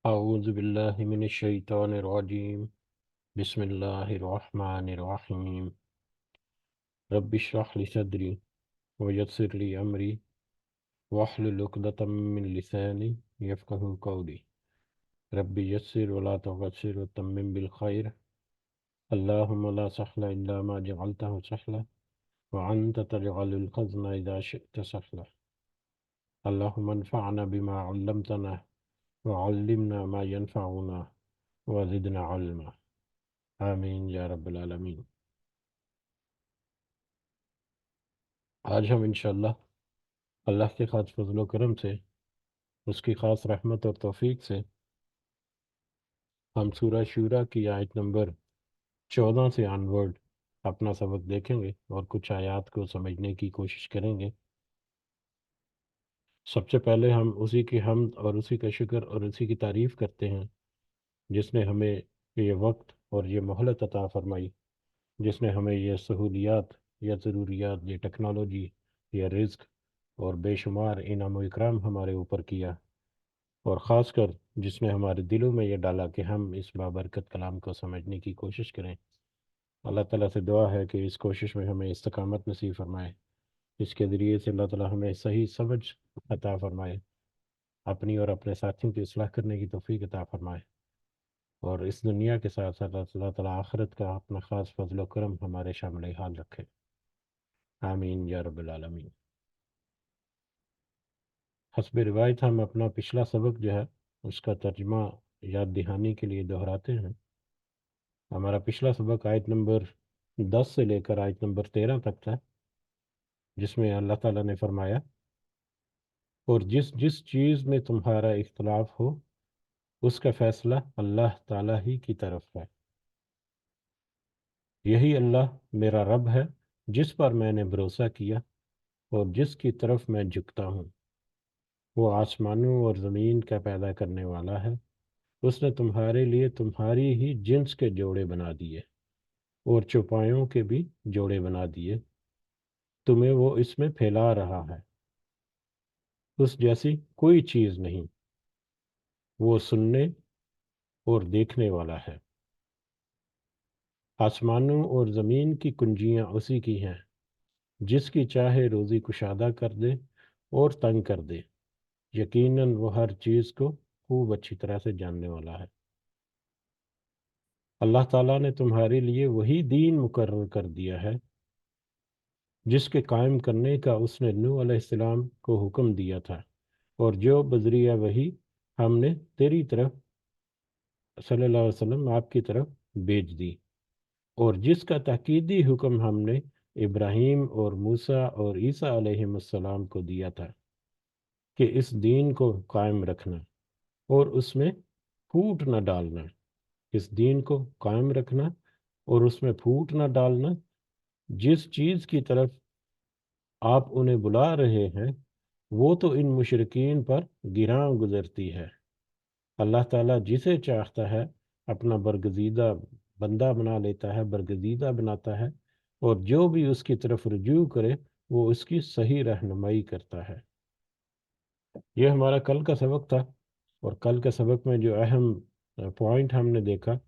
أعوذ بالله من الشيطان الرجيم بسم الله الرحمن الرحيم رب اشرح لي صدري ويسر لي أمري واحلل عقدة من لساني يفقهوا قولي رب يسر ولا تعسر وتمم بالخير اللهم لا سهل إلا ما جعلته سهلا وأنت تجعل الحزن إذا شئت سهلا اللهم انفعنا بما علمتنا وعلمنا ما ينفعنا وزدنا علما آمین یا رب العالمین۔ آج ہم انشاءاللہ اللہ کے خاص فضل و کرم سے، اس کی خاص رحمت اور توفیق سے، ہم سورہ شورا کی آیت نمبر 14 سے آنورڈ اپنا سبق دیکھیں گے اور کچھ آیات کو سمجھنے کی کوشش کریں گے۔ سب سے پہلے ہم اسی کی حمد اور اسی کا شکر اور اسی کی تعریف کرتے ہیں جس نے ہمیں یہ وقت اور یہ مہلت عطا فرمائی، جس نے ہمیں یہ سہولیات یا ضروریات، یہ ٹیکنالوجی، یہ رزق اور بے شمار انعام و اکرام ہمارے اوپر کیا، اور خاص کر جس نے ہمارے دلوں میں یہ ڈالا کہ ہم اس بابرکت کلام کو سمجھنے کی کوشش کریں۔ اللہ تعالیٰ سے دعا ہے کہ اس کوشش میں ہمیں استقامت نصیب فرمائے، اس کے ذریعے سے اللہ تعالیٰ ہمیں صحیح سمجھ عطا فرمائے، اپنی اور اپنے ساتھیوں کی اصلاح کرنے کی توفیق عطا فرمائے، اور اس دنیا کے ساتھ ساتھ اللہ تعالیٰ آخرت کا اپنا خاص فضل و کرم ہمارے شامل حال رکھے۔ آمین یا رب العالمین۔ حسب روایت ہم اپنا پچھلا سبق جو ہے اس کا ترجمہ یاد دہانی کے لیے دہراتے ہیں۔ ہمارا پچھلا سبق آیت نمبر 10 سے لے کر آیت نمبر 13 تک تھا، جس میں اللہ تعالیٰ نے فرمایا، اور جس جس چیز میں تمہارا اختلاف ہو اس کا فیصلہ اللہ تعالیٰ ہی کی طرف ہے۔ یہی اللہ میرا رب ہے جس پر میں نے بھروسہ کیا اور جس کی طرف میں جھکتا ہوں۔ وہ آسمانوں اور زمین کا پیدا کرنے والا ہے، اس نے تمہارے لیے تمہاری ہی جنس کے جوڑے بنا دیے اور چوپایوں کے بھی جوڑے بنا دیے، تمہیں وہ اس میں پھیلا رہا ہے، اس جیسی کوئی چیز نہیں، وہ سننے اور دیکھنے والا ہے۔ آسمانوں اور زمین کی کنجیاں اسی کی ہیں، جس کی چاہے روزی کشادہ کر دے اور تنگ کر دے، یقیناً وہ ہر چیز کو خوب اچھی طرح سے جاننے والا ہے۔ اللہ تعالیٰ نے تمہارے لیے وہی دین مقرر کر دیا ہے جس کے قائم کرنے کا اس نے نوح علیہ السلام کو حکم دیا تھا، اور جو بذریعہ وہی ہم نے تیری طرف صلی اللہ علیہ وسلم آپ کی طرف بھیج دی، اور جس کا تاکیدی حکم ہم نے ابراہیم اور موسیٰ اور عیسیٰ علیہ السلام کو دیا تھا کہ اس دین کو قائم رکھنا اور اس میں پھوٹ نہ ڈالنا، اس دین کو قائم رکھنا اور اس میں پھوٹ نہ ڈالنا۔ جس چیز کی طرف آپ انہیں بلا رہے ہیں وہ تو ان مشرکین پر گراں گزرتی ہے۔ اللہ تعالیٰ جسے چاہتا ہے اپنا برگزیدہ بندہ بنا لیتا ہے، برگزیدہ بناتا ہے، اور جو بھی اس کی طرف رجوع کرے وہ اس کی صحیح رہنمائی کرتا ہے۔ یہ ہمارا کل کا سبق تھا، اور کل کے سبق میں جو اہم پوائنٹ ہم نے دیکھا،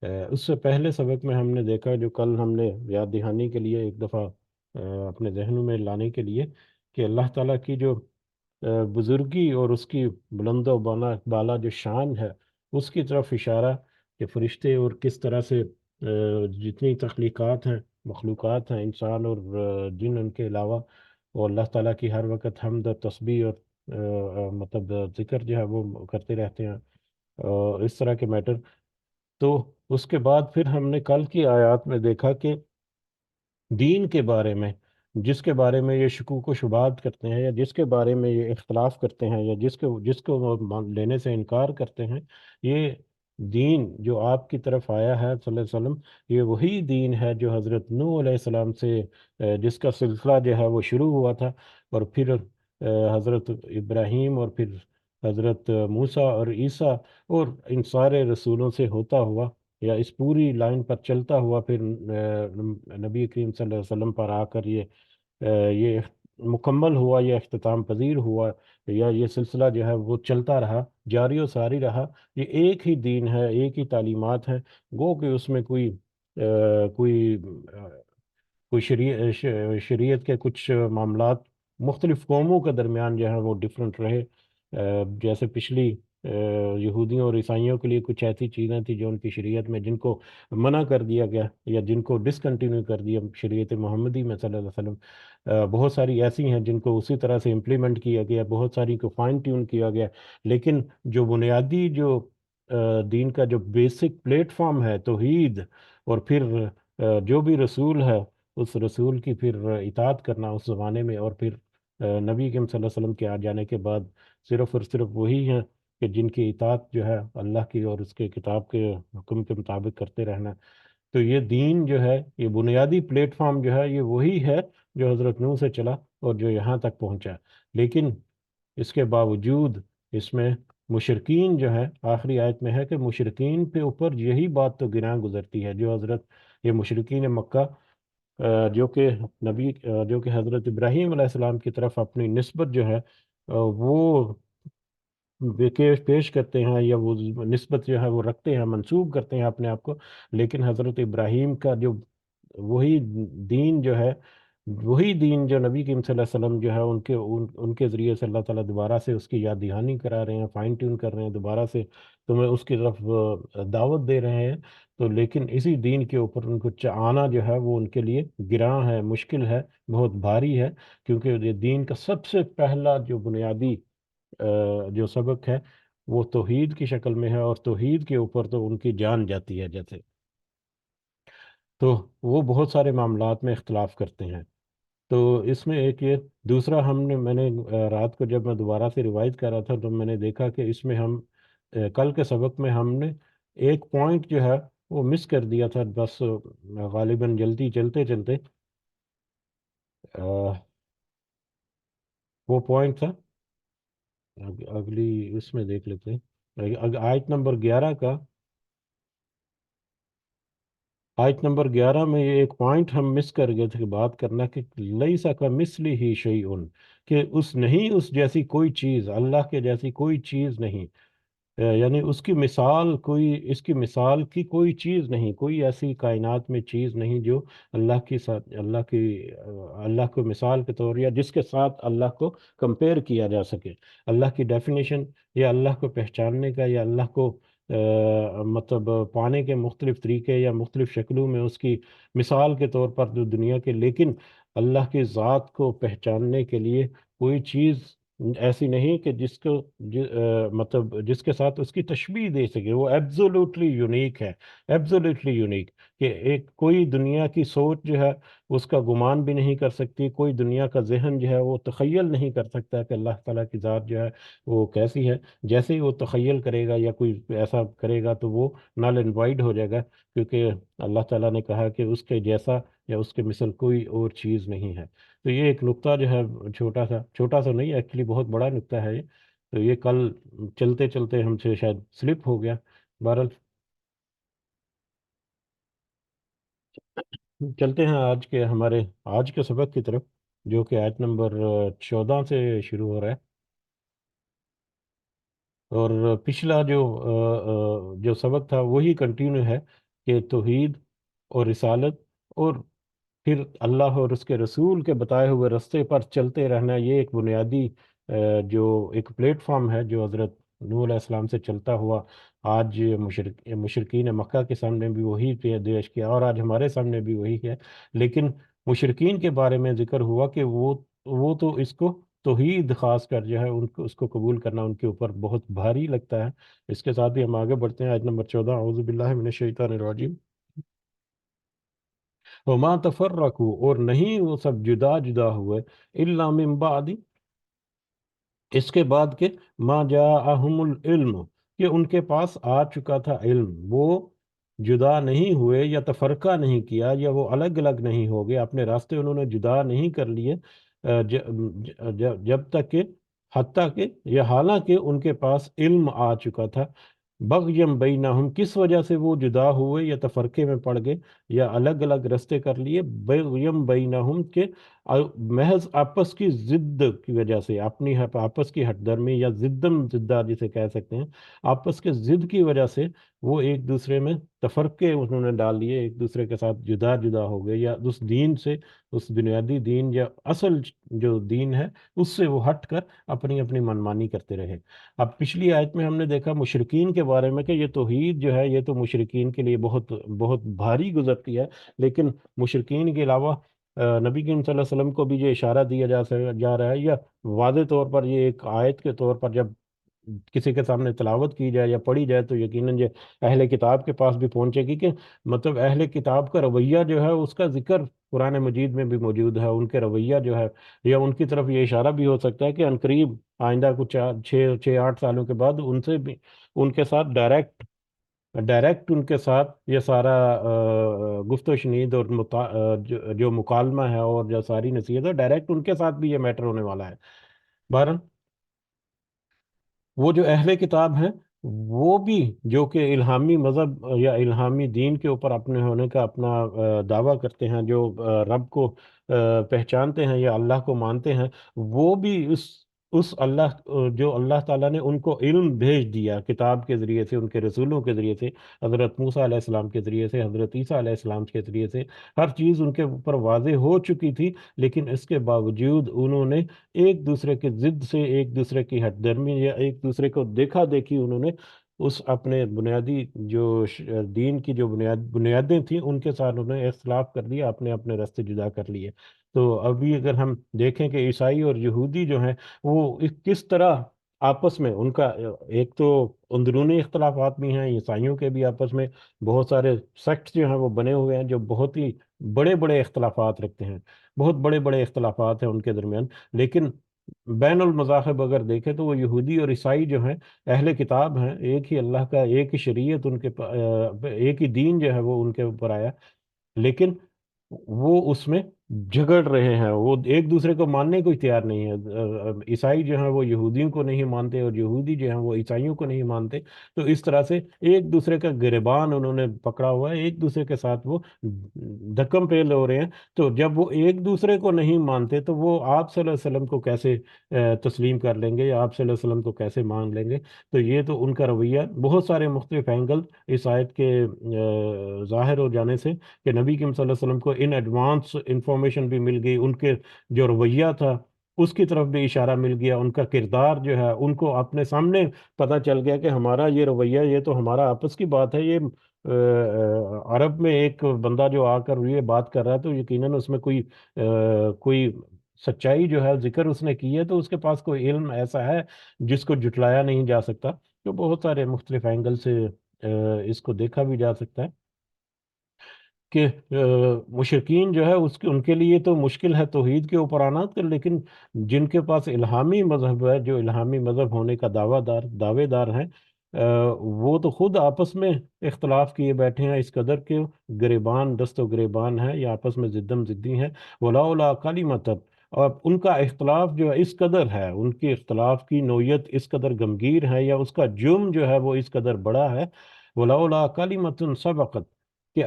اس سے پہلے سبق میں ہم نے دیکھا، جو کل ہم نے یاد دہانی کے لیے ایک دفعہ اپنے ذہنوں میں لانے کے لیے، کہ اللہ تعالیٰ کی جو بزرگی اور اس کی بلند و بالا جو شان ہے اس کی طرف اشارہ، کہ فرشتے اور کس طرح سے جتنی تخلیقات ہیں، مخلوقات ہیں، انسان اور جن ان کے علاوہ، اور اللہ تعالیٰ کی ہر وقت حمد اور تسبیح اور مطلب ذکر جو ہے وہ کرتے رہتے ہیں، اور اس طرح کے میٹر۔ تو اس کے بعد پھر ہم نے کل کی آیات میں دیکھا کہ دین کے بارے میں، جس کے بارے میں یہ شکوک و شبہات کرتے ہیں، یا جس کے بارے میں یہ اختلاف کرتے ہیں، یا جس کو وہ لینے سے انکار کرتے ہیں، یہ دین جو آپ کی طرف آیا ہے صلی اللہ علیہ وسلم، یہ وہی دین ہے جو حضرت نوح علیہ السلام سے جس کا سلسلہ جو ہے وہ شروع ہوا تھا، اور پھر حضرت ابراہیم، اور پھر حضرت موسیٰ اور عیسیٰ، اور ان سارے رسولوں سے ہوتا ہوا، یا اس پوری لائن پر چلتا ہوا، پھر نبی کریم صلی اللہ علیہ وسلم پر آ کر یہ مکمل ہوا یا اختتام پذیر ہوا، یا یہ سلسلہ جو ہے وہ چلتا رہا، جاری و ساری رہا. یہ ایک ہی دین ہے، ایک ہی تعلیمات ہے. گو کہ اس میں کوئی شریعت کے کچھ معاملات مختلف قوموں کے درمیان جو ہے وہ ڈفرینٹ رہے. جیسے پچھلی یہودیوں اور عیسائیوں کے لیے کچھ ایسی چیزیں تھیں جو ان کی شریعت میں جن کو منع کر دیا گیا یا جن کو ڈسکنٹینیو کر دیا شریعت محمدی میں صلی اللہ علیہ وسلم. بہت ساری ایسی ہیں جن کو اسی طرح سے امپلیمنٹ کیا گیا، بہت ساری کو فائن ٹیون کیا گیا. لیکن جو بنیادی دین کا جو بیسک پلیٹ فارم ہے توحید، اور پھر جو بھی رسول ہے اس رسول کی پھر اطاعت کرنا اس زمانے میں، اور پھر نبی کریم صلی اللہ علیہ وسلم کے آ جانے کے بعد صرف اور صرف وہی ہیں کہ جن کی اطاعت جو ہے اللہ کی اور اس کے کتاب کے حکم کے مطابق کرتے رہنا. تو یہ دین جو ہے، یہ بنیادی پلیٹ فارم جو ہے، یہ وہی ہے جو حضرت نوح سے چلا اور جو یہاں تک پہنچا. لیکن اس کے باوجود اس میں مشرقین جو ہے، آخری آیت میں ہے کہ مشرقین کے اوپر یہی بات تو گراں گزرتی ہے جو حضرت یہ مشرقین مکہ جو کہ حضرت ابراہیم علیہ السلام کی طرف اپنی نسبت جو ہے وہ پیش کرتے ہیں، یا وہ نسبت جو ہے وہ رکھتے ہیں، منسوب کرتے ہیں اپنے آپ کو. لیکن حضرت ابراہیم کا جو وہی دین جو ہے، وہی دین جو نبی کریم صلی اللہ علیہ وسلم جو ہے ان کے ذریعے سے اللہ تعالیٰ دوبارہ سے اس کی یاد دہانی کرا رہے ہیں، فائن ٹیون کر رہے ہیں، دوبارہ سے تمہیں اس کی طرف دعوت دے رہے ہیں. تو لیکن اسی دین کے اوپر ان کو آنا جو ہے وہ ان کے لیے گراں ہے، مشکل ہے، بہت بھاری ہے. کیونکہ یہ دین کا سب سے پہلا جو بنیادی جو سبق ہے وہ توحید کی شکل میں ہے، اور توحید کے اوپر تو ان کی جان جاتی ہے جیسے. تو وہ بہت سارے معاملات میں اختلاف کرتے ہیں. تو اس میں ایک یہ دوسرا میں نے رات کو جب میں دوبارہ سے ریوائز کر رہا تھا تو میں نے دیکھا کہ اس میں ہم کل کے سبق میں ہم نے ایک پوائنٹ جو ہے وہ مس کر دیا تھا. بس غالباً جلدی چلتے چلتے وہ پوائنٹ تھا، اگلی اس میں دیکھ لیتے ہیں آیت نمبر 11 کا. آیت نمبر 11 میں یہ ایک پوائنٹ ہم مس کر گئے تھے کہ بات کرنا، کہ لیسا کا مثلی ہی شیئن، کہ اس جیسی کوئی چیز، اللہ کے جیسی کوئی چیز نہیں. یعنی اس کی مثال کی کوئی چیز نہیں، کوئی ایسی کائنات میں چیز نہیں جو اللہ کی ساتھ اللہ کو مثال کے طور یا جس کے ساتھ اللہ کو کمپیئر کیا جا سکے. اللہ کی ڈیفینیشن یا اللہ کو پہچاننے کا یا اللہ کو مطلب پانے کے مختلف طریقے یا مختلف شکلوں میں اس کی مثال کے طور پر جو دنیا کے، لیکن اللہ کی ذات کو پہچاننے کے لیے کوئی چیز ایسی نہیں کہ مطلب جس کے ساتھ اس کی تشبیہ دے سکے. وہ ایبزولوٹلی یونیک ہے، ایبزولوٹلی یونیک. کہ کوئی دنیا کی سوچ جو ہے اس کا گمان بھی نہیں کر سکتی، کوئی دنیا کا ذہن جو ہے وہ تخیل نہیں کر سکتا کہ اللہ تعالیٰ کی ذات جو ہے وہ کیسی ہے. جیسے ہی وہ تخیل کرے گا یا کوئی ایسا کرے گا تو وہ نال اینڈ وائڈ ہو جائے گا، کیونکہ اللہ تعالیٰ نے کہا کہ اس کے جیسا یا اس کے مثل کوئی اور چیز نہیں ہے. تو یہ ایک نقطہ جو ہے چھوٹا سا نہیں، ایکچولی بہت بڑا نقطہ ہے یہ. تو یہ کل چلتے چلتے ہم سے شاید سلپ ہو گیا. بہرحال چلتے ہیں آج کے سبق کی طرف، جو کہ آیت نمبر 14 سے شروع ہو رہا ہے. اور پچھلا جو سبق تھا وہی کنٹینیو ہے کہ توحید اور رسالت اور پھر اللہ اور اس کے رسول کے بتائے ہوئے رستے پر چلتے رہنا، یہ ایک بنیادی جو ایک پلیٹ فارم ہے جو حضرت نوح علیہ السلام سے چلتا ہوا آج مشرقین مکہ کے سامنے بھی وہی پیش کیا، اور آج ہمارے سامنے بھی وہی ہے. لیکن مشرقین کے بارے میں ذکر ہوا کہ وہ تو اس کو توحید خاص کر جو ہے اس کو قبول کرنا ان کے اوپر بہت بھاری لگتا ہے. اس کے ساتھ ہی ہم آگے بڑھتے ہیں. آیت نمبر 14، اعوذ باللہ من الشیطان الرجیم. وما تفرقوا، اور نہیں وہ سب جدا جدا ہوئے، الا من بعد، اس کے بعد کہ ما جاءہم العلم، کہ ان کے پاس آ چکا تھا علم. وہ جدا نہیں ہوئے یا تفرقہ نہیں کیا یا وہ الگ الگ نہیں ہو گئے، اپنے راستے انہوں نے جدا نہیں کر لیے جب تک کہ حتیٰ کہ یا حالانکہ ان کے پاس علم آ چکا تھا. بغیم بینہم، کس وجہ سے وہ جدا ہوئے یا تفرقے میں پڑ گئے یا الگ الگ رستے کر لیے؟ بغیم بینہم، کے محض آپس کی ضد کی وجہ سے، اپنی آپس کی ہٹ درمی یا ضدم زدہ جسے کہہ سکتے ہیں، آپس کے ضد کی وجہ سے وہ ایک دوسرے میں تفرقے انہوں نے ڈال لیے، ایک دوسرے کے ساتھ جدا جدا ہو گئے، یا اس دین سے، اس بنیادی دین یا اصل جو دین ہے اس سے وہ ہٹ کر اپنی اپنی منمانی کرتے رہے۔ اب پچھلی آیت میں ہم نے دیکھا مشرکین کے بارے میں کہ یہ توحید جو ہے یہ تو مشرکین کے لیے بہت بہت بھاری گزرتی ہے، لیکن مشرکین کے علاوہ نبی کریم صلی اللہ علیہ وسلم کو بھی یہ اشارہ دیا جا رہا ہے، یا واضح طور پر یہ ایک آیت کے طور پر جب کسی کے سامنے تلاوت کی جائے یا پڑھی جائے تو یقیناً یہ اہل کتاب کے پاس بھی پہنچے گی، کہ مطلب اہل کتاب کا رویہ جو ہے اس کا ذکر قرآن مجید میں بھی موجود ہے، ان کے رویہ جو ہے، یا ان کی طرف یہ اشارہ بھی ہو سکتا ہے کہ عنقریب آئندہ کچھ 6 8 سالوں کے بعد ان سے بھی، ان کے ساتھ ڈائریکٹ ان کے ساتھ یہ سارا گفت و شنید اور جو مکالمہ ہے اور جو ساری نصیحت ہے، ڈائریکٹ ان کے ساتھ بھی یہ میٹر ہونے والا ہے۔ بہرحال وہ جو اہل کتاب ہیں وہ بھی جو کہ الہامی مذہب یا الہامی دین کے اوپر اپنے ہونے کا اپنا دعویٰ کرتے ہیں، جو رب کو پہچانتے ہیں یا اللہ کو مانتے ہیں، وہ بھی اس اللہ جو اللہ تعالیٰ نے ان کو علم بھیج دیا کتاب کے ذریعے سے، ان کے رسولوں کے ذریعے سے، حضرت موسیٰ علیہ السلام کے ذریعے سے، حضرت عیسیٰ علیہ السلام کے ذریعے سے، ہر چیز ان کے اوپر واضح ہو چکی تھی، لیکن اس کے باوجود انہوں نے ایک دوسرے کے ضد سے، ایک دوسرے کی ہٹ درمی یا ایک دوسرے کو دیکھا دیکھی، انہوں نے اس اپنے بنیادی جو دین کی جو بنیادیں تھیں ان کے ساتھ انہوں نے اختلاف کر دیا، اپنے اپنے راستے جدا کر لیے۔ تو ابھی اگر ہم دیکھیں کہ عیسائی اور یہودی جو ہیں وہ کس طرح آپس میں ان کا ایک تو اندرونی اختلافات بھی ہیں، عیسائیوں کے بھی آپس میں بہت سارے سیکٹس جو ہیں وہ بنے ہوئے ہیں جو بہت ہی بڑے بڑے اختلافات رکھتے ہیں، بہت بڑے بڑے اختلافات ہیں ان کے درمیان، لیکن بین المذاہب اگر دیکھیں تو وہ یہودی اور عیسائی جو ہیں اہل کتاب ہیں، ایک ہی اللہ کا، ایک ہی شریعت ان کے ایک ہی دین جو ہے وہ ان کے اوپر آیا، لیکن وہ اس میں جھگڑ رہے ہیں، وہ ایک دوسرے کو ماننے کو ہی تیار نہیں ہے، عیسائی جو ہیں وہ یہودیوں کو نہیں مانتے اور یہودی جو ہیں وہ عیسائیوں کو نہیں مانتے، تو اس طرح سے ایک دوسرے کا گریبان انہوں نے پکڑا ہوا ہے، ایک دوسرے کے ساتھ وہ دھکم پیل ہو رہے ہیں۔ تو جب وہ ایک دوسرے کو نہیں مانتے تو وہ آپ صلی اللہ علیہ وسلم کو کیسے تسلیم کر لیں گے، یا آپ صلی اللہ علیہ وسلم کو کیسے مان لیں گے؟ تو یہ تو ان کا رویہ، بہت سارے مختلف اینگل اس آیت کے ظاہر ہو جانے سے، کہ نبی کریم صلی اللہ علیہ وسلم کو ان ایڈوانس انفارمیشن بھی مل گئی، ان کے جو رویہ تھا اس کی طرف بھی اشارہ مل گیا، ان کا کردار جو ہے ان کو اپنے سامنے پتہ چل گیا کہ ہمارا یہ رویہ یہ تو ہمارا آپس کی بات ہے، یہ عرب میں ایک بندہ جو آ کر یہ بات کر رہا ہے تو یقیناً اس میں کوئی سچائی جو ہے ذکر اس نے کی ہے، تو اس کے پاس کوئی علم ایسا ہے جس کو جھٹلایا نہیں جا سکتا۔ تو بہت سارے مختلف اینگل سے اس کو دیکھا بھی جا سکتا ہے کہ مشرقین جو ہے ان کے لیے تو مشکل ہے توحید کے اوپر آنا، لیکن جن کے پاس الہامی مذہب ہے، جو الہامی مذہب ہونے کا دعوے دار ہیں، وہ تو خود آپس میں اختلاف کیے بیٹھے ہیں، اس قدر کے گریبان دست و گریبان ہیں یا آپس میں زدم زدی ہیں، وَلَوْلَا كَلِمَةً، اور ان کا اختلاف جو ہے اس قدر ہے، ان کے اختلاف کی نوعیت اس قدر گمگیر ہے، یا اس کا جرم جو ہے وہ اس قدر بڑا ہے، وَلَوْلَا كَلِمَةٌ سَبَقَتْ، کہ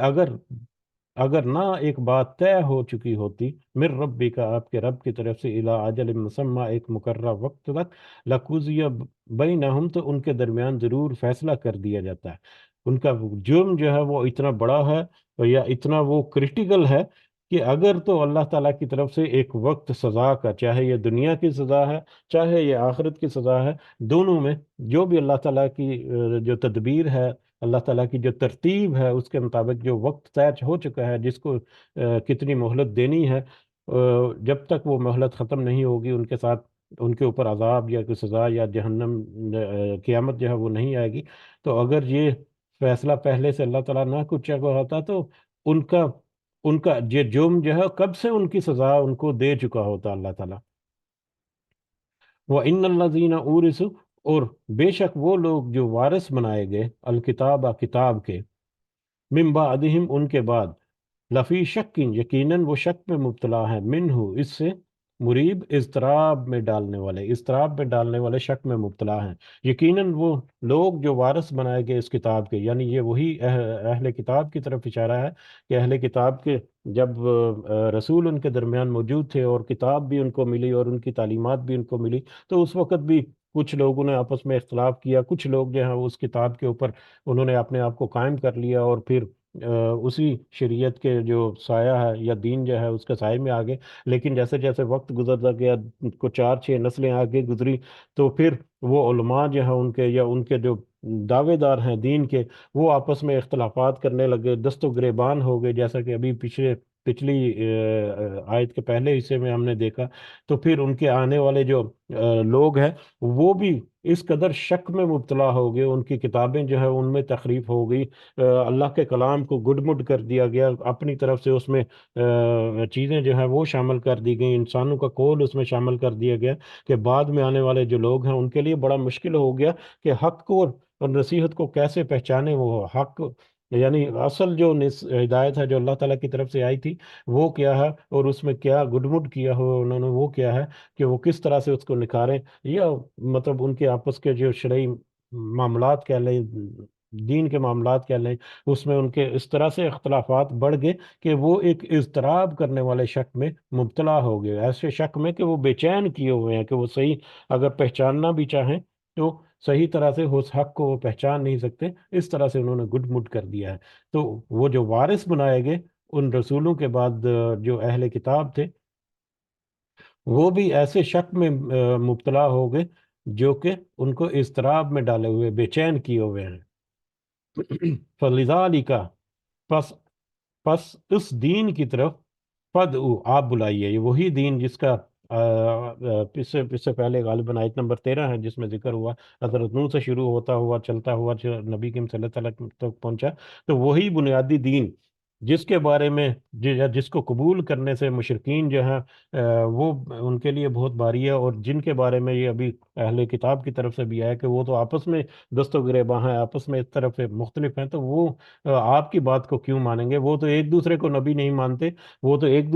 اگر نہ ایک بات طے ہو چکی ہوتی، مر ربی کا، آپ کے رب کی طرف سے، الی اجل مسمى، ایک مقررہ وقت تک، لقضی بینہم، تو ان کے درمیان ضرور فیصلہ کر دیا جاتا ہے۔ ان کا جرم جو ہے وہ اتنا بڑا ہے یا اتنا وہ کریٹیکل ہے کہ اگر تو اللہ تعالیٰ کی طرف سے ایک وقت سزا کا، چاہے یہ دنیا کی سزا ہے چاہے یہ آخرت کی سزا ہے، دونوں میں جو بھی اللہ تعالیٰ کی جو تدبیر ہے، اللہ تعالیٰ کی جو ترتیب ہے، اس کے مطابق جو وقت طے ہو چکا ہے، جس کو کتنی مہلت دینی ہے، جب تک وہ مہلت ختم نہیں ہوگی ان کے ساتھ، ان کے اوپر عذاب یا کوئی سزا یا جہنم قیامت جو ہے وہ نہیں آئے گی۔ تو اگر یہ فیصلہ پہلے سے اللہ تعالیٰ نہ کچھ چکا ہوتا تو ان کا ان کا یہ جرم جو ہے کب سے ان کی سزا ان کو دے چکا ہوتا اللہ تعالیٰ۔ وَإِنَّ الَّذِينَ أُورِثُوا، اور بے شک وہ لوگ جو وارث بنائے گئے الکتاب کتاب کے، من بعدہم ان کے بعد، لفی شک، یقیناً وہ شک میں مبتلا ہے، منہ اس سے، مریب اضطراب میں ڈالنے والے، اضطراب میں ڈالنے والے شک میں مبتلا ہیں۔ یقیناً وہ لوگ جو وارث بنائے گئے اس کتاب کے، یعنی یہ وہی اہل کتاب کی طرف اشارہ ہے کہ اہل کتاب کے جب رسول ان کے درمیان موجود تھے اور کتاب بھی ان کو ملی اور ان کی تعلیمات بھی ان کو ملی، تو اس وقت بھی کچھ لوگوں نے آپس میں اختلاف کیا، کچھ لوگ جو ہیں اس کتاب کے اوپر انہوں نے اپنے آپ کو قائم کر لیا اور پھر اسی شریعت کے جو سایہ ہے یا دین جو ہے اس کے سائے میں آگے۔ لیکن جیسے جیسے وقت گزرتا گیا، کو 4 6 نسلیں آگے گزری، تو پھر وہ علماء جو ہیں ان کے یا ان کے جو دعوے دار ہیں دین کے، وہ آپس میں اختلافات کرنے لگے، دست و گریبان ہو گئے، جیسا کہ ابھی پچھلی آیت کے پہلے حصے میں ہم نے دیکھا۔ تو پھر ان کے آنے والے جو لوگ ہیں وہ بھی اس قدر شک میں مبتلا ہو گئے، ان کی کتابیں جو ہے ان میں تحریف ہو گئی، اللہ کے کلام کو گڈ مڈ کر دیا گیا، اپنی طرف سے اس میں چیزیں جو ہیں وہ شامل کر دی گئیں، انسانوں کا قول اس میں شامل کر دیا گیا، کہ بعد میں آنے والے جو لوگ ہیں ان کے لیے بڑا مشکل ہو گیا کہ حق کو اور نصیحت کو کیسے پہچانے۔ وہ حق یعنی اصل جو ہدایت ہے جو اللہ تعالیٰ کی طرف سے آئی تھی وہ کیا ہے، اور اس میں کیا گڈمڈ کیا ہو انہوں نے وہ کیا ہے، کہ وہ کس طرح سے اس کو نکھاریں، یا مطلب ان کے آپس کے جو شرعی معاملات کہہ لیں، دین کے معاملات کہہ لیں، اس میں ان کے اس طرح سے اختلافات بڑھ گئے کہ وہ ایک اضطراب کرنے والے شک میں مبتلا ہو گئے، ایسے شک میں کہ وہ بے چین کیے ہوئے ہیں، کہ وہ صحیح اگر پہچاننا بھی چاہیں تو صحیح طرح سے اس حق کو وہ پہچان نہیں سکتے، اس طرح سے انہوں نے گڈ مڈ کر دیا ہے۔ تو وہ جو وارث بنائے گئے ان رسولوں کے بعد، جو اہل کتاب تھے، وہ بھی ایسے شک میں مبتلا ہو گئے جو کہ ان کو اضطراب میں ڈالے ہوئے، بے چین کیے ہوئے ہیں۔ فَلِذَٰلِکَ، پس پس اس دین کی طرف فدعو، آپ بلائیے، یہ وہی دین جس کا اس سے پہلے غالباً آیت نمبر 13 ہے جس میں ذکر ہوا، حضرت نوح سے شروع ہوتا ہوا چلتا ہوا جو نبی کریم صلی اللہ علیہ وسلم تک پہنچا، تو وہی بنیادی دین جس کے بارے میں جس کو قبول کرنے سے مشرکین جو ہیں وہ ان کے لیے بہت بھاری ہے، اور جن کے بارے میں یہ ابھی اہل کتاب کی طرف سے بھی آیا کہ وہ تو آپس میں دست و گریباں ہیں، آپس میں اس طرف سے مختلف ہیں، تو وہ آپ کی بات کو کیوں مانیں گے؟ وہ تو ایک دوسرے کو نبی نہیں مانتے، وہ تو ایک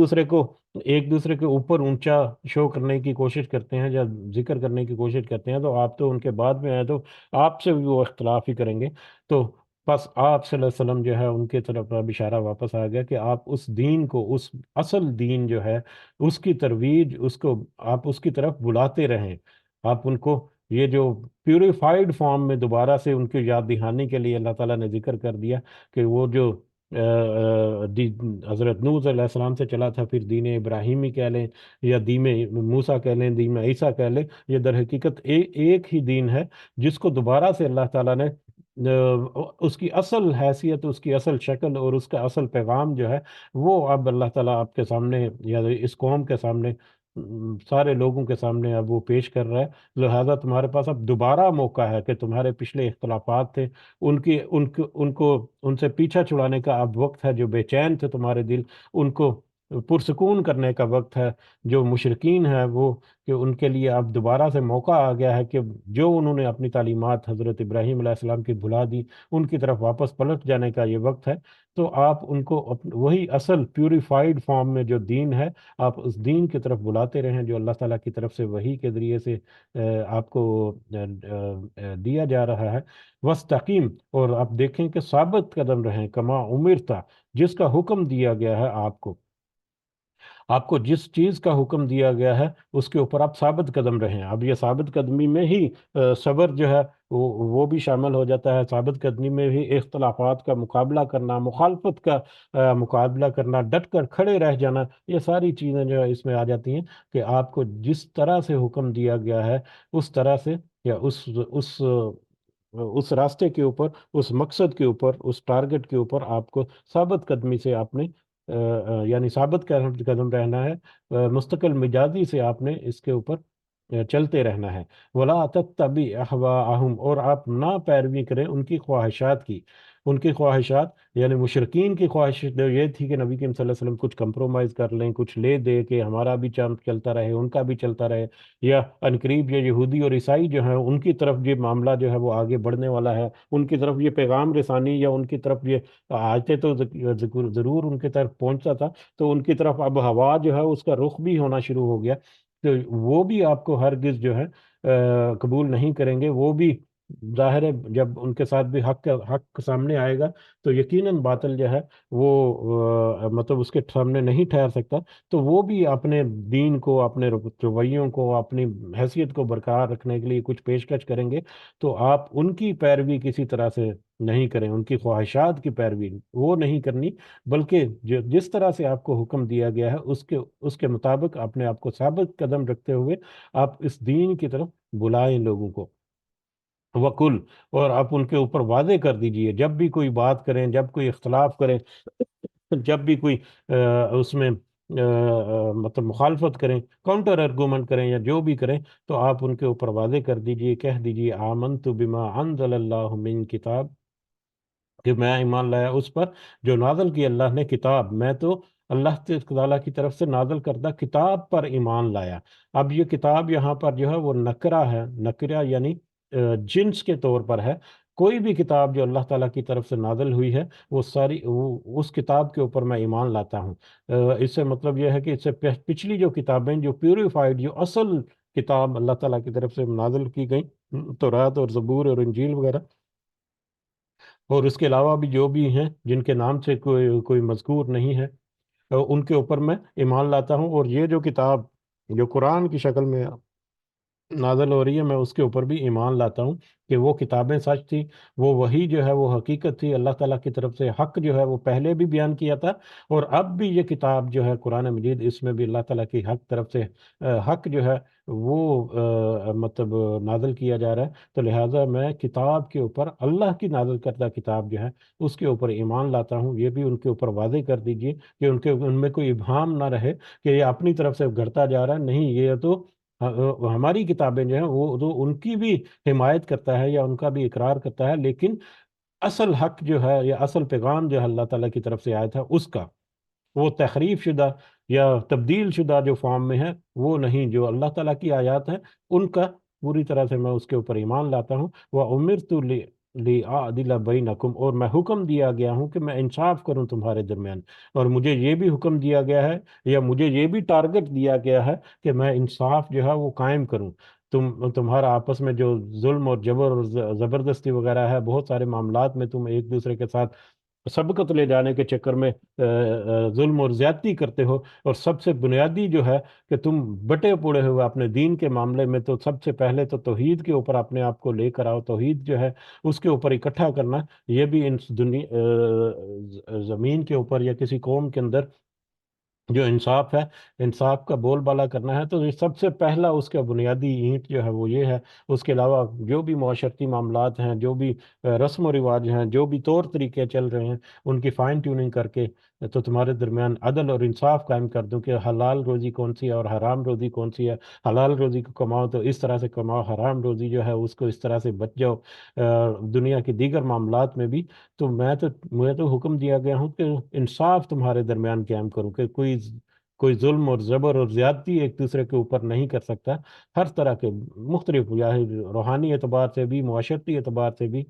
دوسرے کے اوپر اونچا شو کرنے کی کوشش کرتے ہیں یا ذکر کرنے کی کوشش کرتے ہیں، تو آپ تو ان کے بعد میں آئے تو آپ سے بھی وہ اختلاف ہی کریں گے۔ تو بس آپ صلی اللہ علیہ وسلم جو ہے ان کے طرف اب اشارہ واپس آ گیا کہ آپ اس دین کو، اس اصل دین جو ہے اس کی ترویج، اس کو آپ اس کی طرف بلاتے رہیں، آپ ان کو یہ جو پیوریفائڈ فارم میں دوبارہ سے ان کی یاد دہانی کے لیے اللہ تعالیٰ نے ذکر کر دیا کہ وہ جو حضرت نوح علیہ السلام سے چلا تھا، پھر دین ابراہیمی کہہ لیں یا دین موسیٰ کہہ لیں، دین عیسیٰ کہہ لیں، یہ در حقیقت ایک ہی دین ہے جس کو دوبارہ سے اللہ تعالیٰ نے اس کی اصل حیثیت، اس کی اصل شکل اور اس کا اصل پیغام جو ہے وہ اب اللہ تعالیٰ آپ کے سامنے یا اس قوم کے سامنے، سارے لوگوں کے سامنے اب وہ پیش کر رہا ہے۔ لہذا تمہارے پاس اب دوبارہ موقع ہے کہ تمہارے پچھلے اختلافات تھے ان سے پیچھا چھڑانے کا اب وقت ہے، جو بے چین تھے تمہارے دل ان کو پرسکون کرنے کا وقت ہے، جو مشرکین ہیں وہ، کہ ان کے لیے اب دوبارہ سے موقع آ گیا ہے کہ جو انہوں نے اپنی تعلیمات حضرت ابراہیم علیہ السلام کی بھلا دی، ان کی طرف واپس پلٹ جانے کا یہ وقت ہے۔ تو آپ ان کو وہی اصل پیوریفائڈ فارم میں جو دین ہے، آپ اس دین کی طرف بلاتے رہیں جو اللہ تعالیٰ کی طرف سے وحی کے ذریعے سے آپ کو دیا جا رہا ہے۔ وستقیم، اور آپ دیکھیں کہ ثابت قدم رہیں، کما امرتا، جس کا حکم دیا گیا ہے آپ کو جس چیز کا حکم دیا گیا ہے اس کے اوپر آپ ثابت قدم رہیں۔ اب یہ ثابت قدمی میں ہی صبر جو ہے وہ بھی شامل ہو جاتا ہے، ثابت قدمی میں بھی اختلافات کا مقابلہ کرنا، مخالفت کا مقابلہ کرنا، ڈٹ کر کھڑے رہ جانا، یہ ساری چیزیں جو ہے اس میں آ جاتی ہیں کہ آپ کو جس طرح سے حکم دیا گیا ہے اس طرح سے، یا اس راستے کے اوپر، اس مقصد کے اوپر، اس ٹارگٹ کے اوپر آپ کو ثابت قدمی سے آپ نے یعنی ثابت قدم رہنا ہے، مستقل مزاجی سے آپ نے اس کے اوپر چلتے رہنا ہے۔ وَلَا تَتَّبِعْ أَهْوَاءَهُمْ، اور آپ نہ پیروی کریں ان کی خواہشات کی، ان کی خواہشات یعنی مشرکین کی خواہش جو یہ تھی کہ نبی کریم صلی اللہ علیہ وسلم کچھ کمپرومائز کر لیں، کچھ لے دے کہ ہمارا بھی چلتا رہے ان کا بھی چلتا رہے، یا عنقریب یہ یہودی اور عیسائی جو ہیں ان کی طرف یہ معاملہ جو ہے وہ آگے بڑھنے والا ہے، ان کی طرف یہ پیغام رسانی یا ان کی طرف یہ آیتیں تو ضرور ان کی طرف پہنچتا تھا، تو ان کی طرف اب ہوا جو ہے اس کا رخ بھی ہونا شروع ہو گیا، تو وہ بھی آپ کو ہرگز جو ہے قبول نہیں کریں گے، وہ بھی ظاہر ہے جب ان کے ساتھ بھی حق سامنے آئے گا تو یقیناً باطل جو ہے وہ مطلب اس کے سامنے نہیں ٹھہر سکتا، تو وہ بھی اپنے دین کو، اپنے رویوں کو، اپنی حیثیت کو برقرار رکھنے کے لیے کچھ پیشکش کریں گے، تو آپ ان کی پیروی کسی طرح سے نہیں کریں، ان کی خواہشات کی پیروی وہ نہیں کرنی، بلکہ جس طرح سے آپ کو حکم دیا گیا ہے اس کے مطابق اپنے آپ کو ثابت قدم رکھتے ہوئے آپ اس دین کی طرف بلائیں لوگوں کو، وکل، اور آپ ان کے اوپر واضح کر دیجئے جب بھی کوئی بات کریں، جب کوئی اختلاف کریں، جب بھی کوئی اس میں مطلب مخالفت کریں، کاؤنٹر ارگومنٹ کریں یا جو بھی کریں، تو آپ ان کے اوپر واضح کر دیجئے، کہہ دیجئے آمنت بما انزل اللہ من کتاب، کہ میں ایمان لایا اس پر جو نازل کی اللہ نے کتاب، میں تو اللہ تعالیٰ کی طرف سے نازل کردہ کتاب پر ایمان لایا۔ اب یہ کتاب یہاں پر جو ہے وہ نکرہ ہے، نکرہ یعنی جنس کے طور پر ہے، کوئی بھی کتاب جو اللہ تعالیٰ کی طرف سے نازل ہوئی ہے وہ ساری اس کتاب کے اوپر میں ایمان لاتا ہوں۔ اس سے مطلب یہ ہے کہ اس سے پچھلی جو کتابیں، جو پیوریفائڈ، جو اصل کتاب اللہ تعالیٰ کی طرف سے نازل کی گئیں، تورات اور زبور اور انجیل وغیرہ، اور اس کے علاوہ بھی جو بھی ہیں جن کے نام سے کوئی مذکور نہیں ہے، ان کے اوپر میں ایمان لاتا ہوں، اور یہ جو کتاب جو قرآن کی شکل میں نازل ہو رہی ہے میں اس کے اوپر بھی ایمان لاتا ہوں کہ وہ کتابیں سچ تھی، وہ وہی جو ہے وہ حقیقت تھی، اللہ تعالیٰ کی طرف سے حق جو ہے وہ پہلے بھی بیان کیا تھا، اور اب بھی یہ کتاب جو ہے قرآن مجید، اس میں بھی اللہ تعالیٰ کی حق طرف سے حق جو ہے وہ مطلب نازل کیا جا رہا ہے، تو لہٰذا میں کتاب کے اوپر، اللہ کی نازل کردہ کتاب جو ہے اس کے اوپر ایمان لاتا ہوں۔ یہ بھی ان کے اوپر واضح کر دیجئے کہ ان میں کوئی ابہام نہ رہے کہ یہ اپنی طرف سے گھڑتا جا رہا ہے، نہیں، یہ تو ہماری کتابیں جو ہیں وہ تو ان کی بھی حمایت کرتا ہے یا ان کا بھی اقرار کرتا ہے، لیکن اصل حق جو ہے یا اصل پیغام جو ہے اللہ تعالیٰ کی طرف سے آیا تھا اس کا، وہ تحریف شدہ یا تبدیل شدہ جو فارم میں ہے وہ نہیں، جو اللہ تعالیٰ کی آیات ہیں ان کا پوری طرح سے میں اس کے اوپر ایمان لاتا ہوں۔ وَأُمِرْتُ لِأَعْدِلَ بَيْنَكُمْ، اور میں حکم دیا گیا ہوں کہ میں انصاف کروں تمہارے درمیان، اور مجھے یہ بھی حکم دیا گیا ہے یا مجھے یہ بھی ٹارگٹ دیا گیا ہے کہ میں انصاف جو ہے وہ قائم کروں۔ تمہارا آپس میں جو ظلم اور جبر اور زبردستی وغیرہ ہے، بہت سارے معاملات میں تم ایک دوسرے کے ساتھ سبقت لے جانے کے چکر میں ظلم اور زیادتی کرتے ہو، اور سب سے بنیادی جو ہے کہ تم بٹے پڑے ہوئے اپنے دین کے معاملے میں، تو سب سے پہلے تو توحید کے اوپر اپنے آپ کو لے کر آؤ، توحید جو ہے اس کے اوپر اکٹھا کرنا، یہ بھی ان زمین کے اوپر یا کسی قوم کے اندر جو انصاف ہے، انصاف کا بول بالا کرنا ہے، تو یہ سب سے پہلا اس کا بنیادی اینٹ جو ہے وہ یہ ہے۔ اس کے علاوہ جو بھی معاشرتی معاملات ہیں، جو بھی رسم و رواج ہیں، جو بھی طور طریقے چل رہے ہیں، ان کی فائن ٹیوننگ کر کے تو تمہارے درمیان عدل اور انصاف قائم کر دوں کہ حلال روزی کون سی ہے اور حرام روزی کون سی ہے، حلال روزی کو کماؤ تو اس طرح سے کماؤ، حرام روزی جو ہے اس کو اس طرح سے بچ جاؤ دنیا کے دیگر معاملات میں بھی۔ تو مجھے تو حکم دیا گیا ہوں کہ انصاف تمہارے درمیان قائم کروں، کہ کوئی ظلم اور زبر اور زیادتی ایک دوسرے کے اوپر نہیں کر سکتا، ہر طرح کے مختلف، یا روحانی اعتبار سے بھی، معاشرتی اعتبار سے بھی،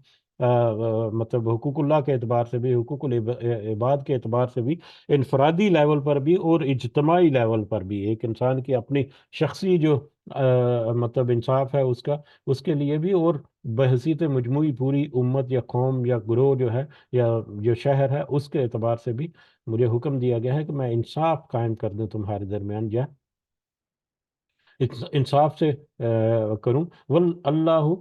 مطلب حقوق اللہ کے اعتبار سے بھی، حقوق العباد کے اعتبار سے بھی، انفرادی لیول پر بھی اور اجتماعی لیول پر بھی، ایک انسان کی اپنی شخصی جو مطلب انصاف ہے اس کے لیے بھی، اور بحیثیت مجموعی پوری امت یا قوم یا گروہ جو ہے یا جو شہر ہے اس کے اعتبار سے بھی مجھے حکم دیا گیا ہے کہ میں انصاف قائم کر دوں تمہارے درمیان، یا انصاف سے کروں۔ اللہ،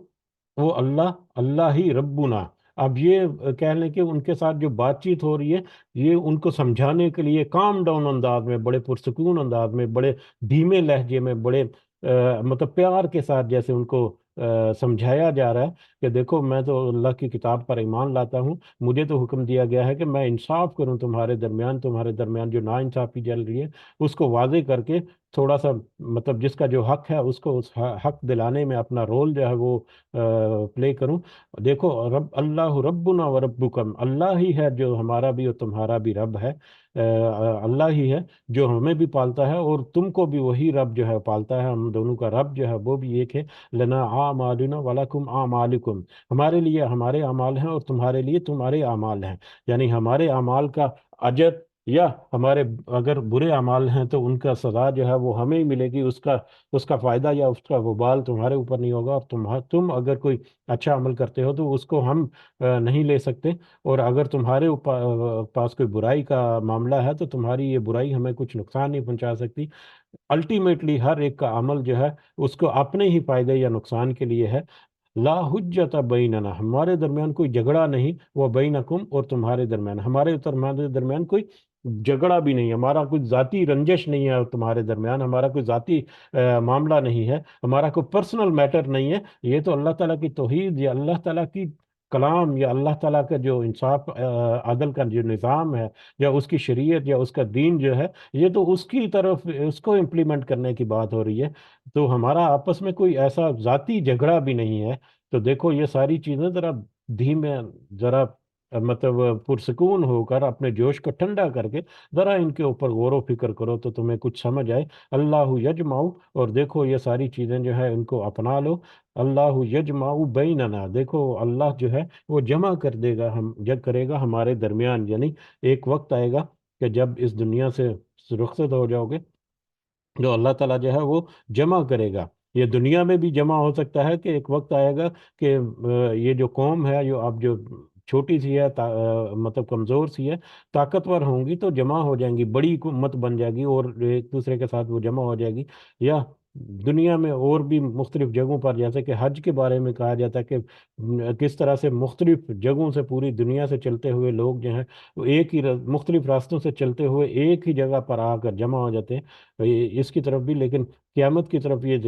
وہ اللہ ہی ربنا۔ اب یہ کہہ لیں کہ ان کے ساتھ جو بات چیت ہو رہی ہے، یہ ان کو سمجھانے کے لیے کام ڈاؤن انداز میں، بڑے پرسکون انداز میں، بڑے دھیمے لہجے میں، بڑے مطلب پیار کے ساتھ جیسے ان کو سمجھایا جا رہا ہے کہ دیکھو میں تو اللہ کی کتاب پر ایمان لاتا ہوں، مجھے تو حکم دیا گیا ہے کہ میں انصاف کروں تمہارے درمیان جو ناانصافی چل رہی ہے اس کو واضح کر کے تھوڑا سا مطلب جس کا جو حق ہے اس کو اس حق دلانے میں اپنا رول جو ہے وہ پلے کروں۔ دیکھو اللہ ربنا و ربکم، اللہ ہی ہے جو ہمارا بھی اور تمہارا بھی رب ہے، اللہ ہی ہے جو ہمیں بھی پالتا ہے اور تم کو بھی وہی رب جو ہے پالتا ہے، ہم دونوں کا رب جو ہے وہ بھی ایک ہے۔ لنا اعمالنا ولکم اعمالکم، ہمارے لیے ہمارے اعمال ہیں اور تمہارے لیے تمہارے اعمال ہیں، یعنی ہمارے اعمال کا اجر یا ہمارے اگر برے اعمال ہیں تو ان کا سزا جو ہے وہ ہمیں ہی ملے گی، اس کا فائدہ یا اس کا وبال تمہارے اوپر نہیں ہوگا، اور تم اگر کوئی اچھا عمل کرتے ہو تو اس کو ہم نہیں لے سکتے، اور اگر تمہارے پاس کوئی برائی کا معاملہ ہے تو تمہاری یہ برائی ہمیں کچھ نقصان نہیں پہنچا سکتی۔ الٹیمیٹلی ہر ایک کا عمل جو ہے اس کو اپنے ہی فائدے یا نقصان کے لیے ہے۔ لا حجت بیننا، ہمارے درمیان کوئی جھگڑا نہیں، وہ بینکم، اور تمہارے درمیان، تمہارے درمیان کوئی جھگڑا بھی نہیں، ہمارا کوئی ذاتی رنجش نہیں ہے تمہارے درمیان، ہمارا کوئی ذاتی معاملہ نہیں ہے، ہمارا کوئی پرسنل میٹر نہیں ہے۔ یہ تو اللہ تعالیٰ کی توحید یا اللہ تعالیٰ کی کلام یا اللہ تعالیٰ کا جو انصاف عدل کا جو نظام ہے، یا اس کی شریعت یا اس کا دین جو ہے، یہ تو اس کی طرف اس کو امپلیمنٹ کرنے کی بات ہو رہی ہے۔ تو ہمارا آپس میں کوئی ایسا ذاتی جھگڑا بھی نہیں ہے۔ تو دیکھو یہ ساری چیزیں ذرا دھیمے، ذرا مطلب پرسکون ہو کر اپنے جوش کو ٹھنڈا کر کے ذرا ان کے اوپر غور و فکر کرو تو تمہیں کچھ سمجھ آئے۔ اللہ یجمعو، اور دیکھو یہ ساری چیزیں جو ہے ان کو اپنا لو۔ اللہ یجمعو بیننا، دیکھو اللہ جو ہے وہ جمع کر دے گا، کرے گا ہمارے درمیان، یعنی ایک وقت آئے گا کہ جب اس دنیا سے رخصت ہو جاؤ گے، جو اللہ تعالیٰ جو ہے وہ جمع کرے گا۔ یہ دنیا میں بھی جمع ہو سکتا ہے کہ ایک وقت آئے گا کہ یہ جو قوم ہے، جو اب جو چھوٹی سی ہے، مطلب کمزور سی ہے، طاقتور ہوں گی تو جمع ہو جائیں گی، بڑی امت بن جائے گی اور ایک دوسرے کے ساتھ وہ جمع ہو جائے گی۔ یا دنیا میں اور بھی مختلف جگہوں پر، جیسے کہ حج کے بارے میں کہا جاتا ہے کہ کس طرح سے مختلف جگہوں سے پوری دنیا سے چلتے ہوئے لوگ جو ہیں وہ ایک ہی مختلف راستوں سے چلتے ہوئے ایک ہی جگہ پر آ کر جمع ہو جاتے ہیں۔ اس کی طرف بھی، لیکن قیامت کی طرف یہ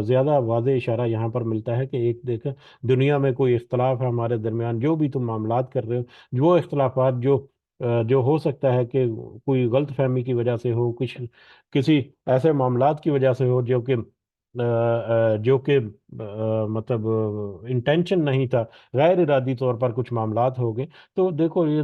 زیادہ واضح اشارہ یہاں پر ملتا ہے کہ ایک دیکھ، دنیا میں کوئی اختلاف ہے ہمارے درمیان، جو بھی تم معاملات کر رہے ہو، وہ اختلافات جو ہو سکتا ہے کہ کوئی غلط فہمی کی وجہ سے ہو، کسی ایسے معاملات کی وجہ سے ہو جو کہ مطلب انٹینشن نہیں تھا، غیر ارادی طور پر کچھ معاملات ہو گئے، تو دیکھو یہ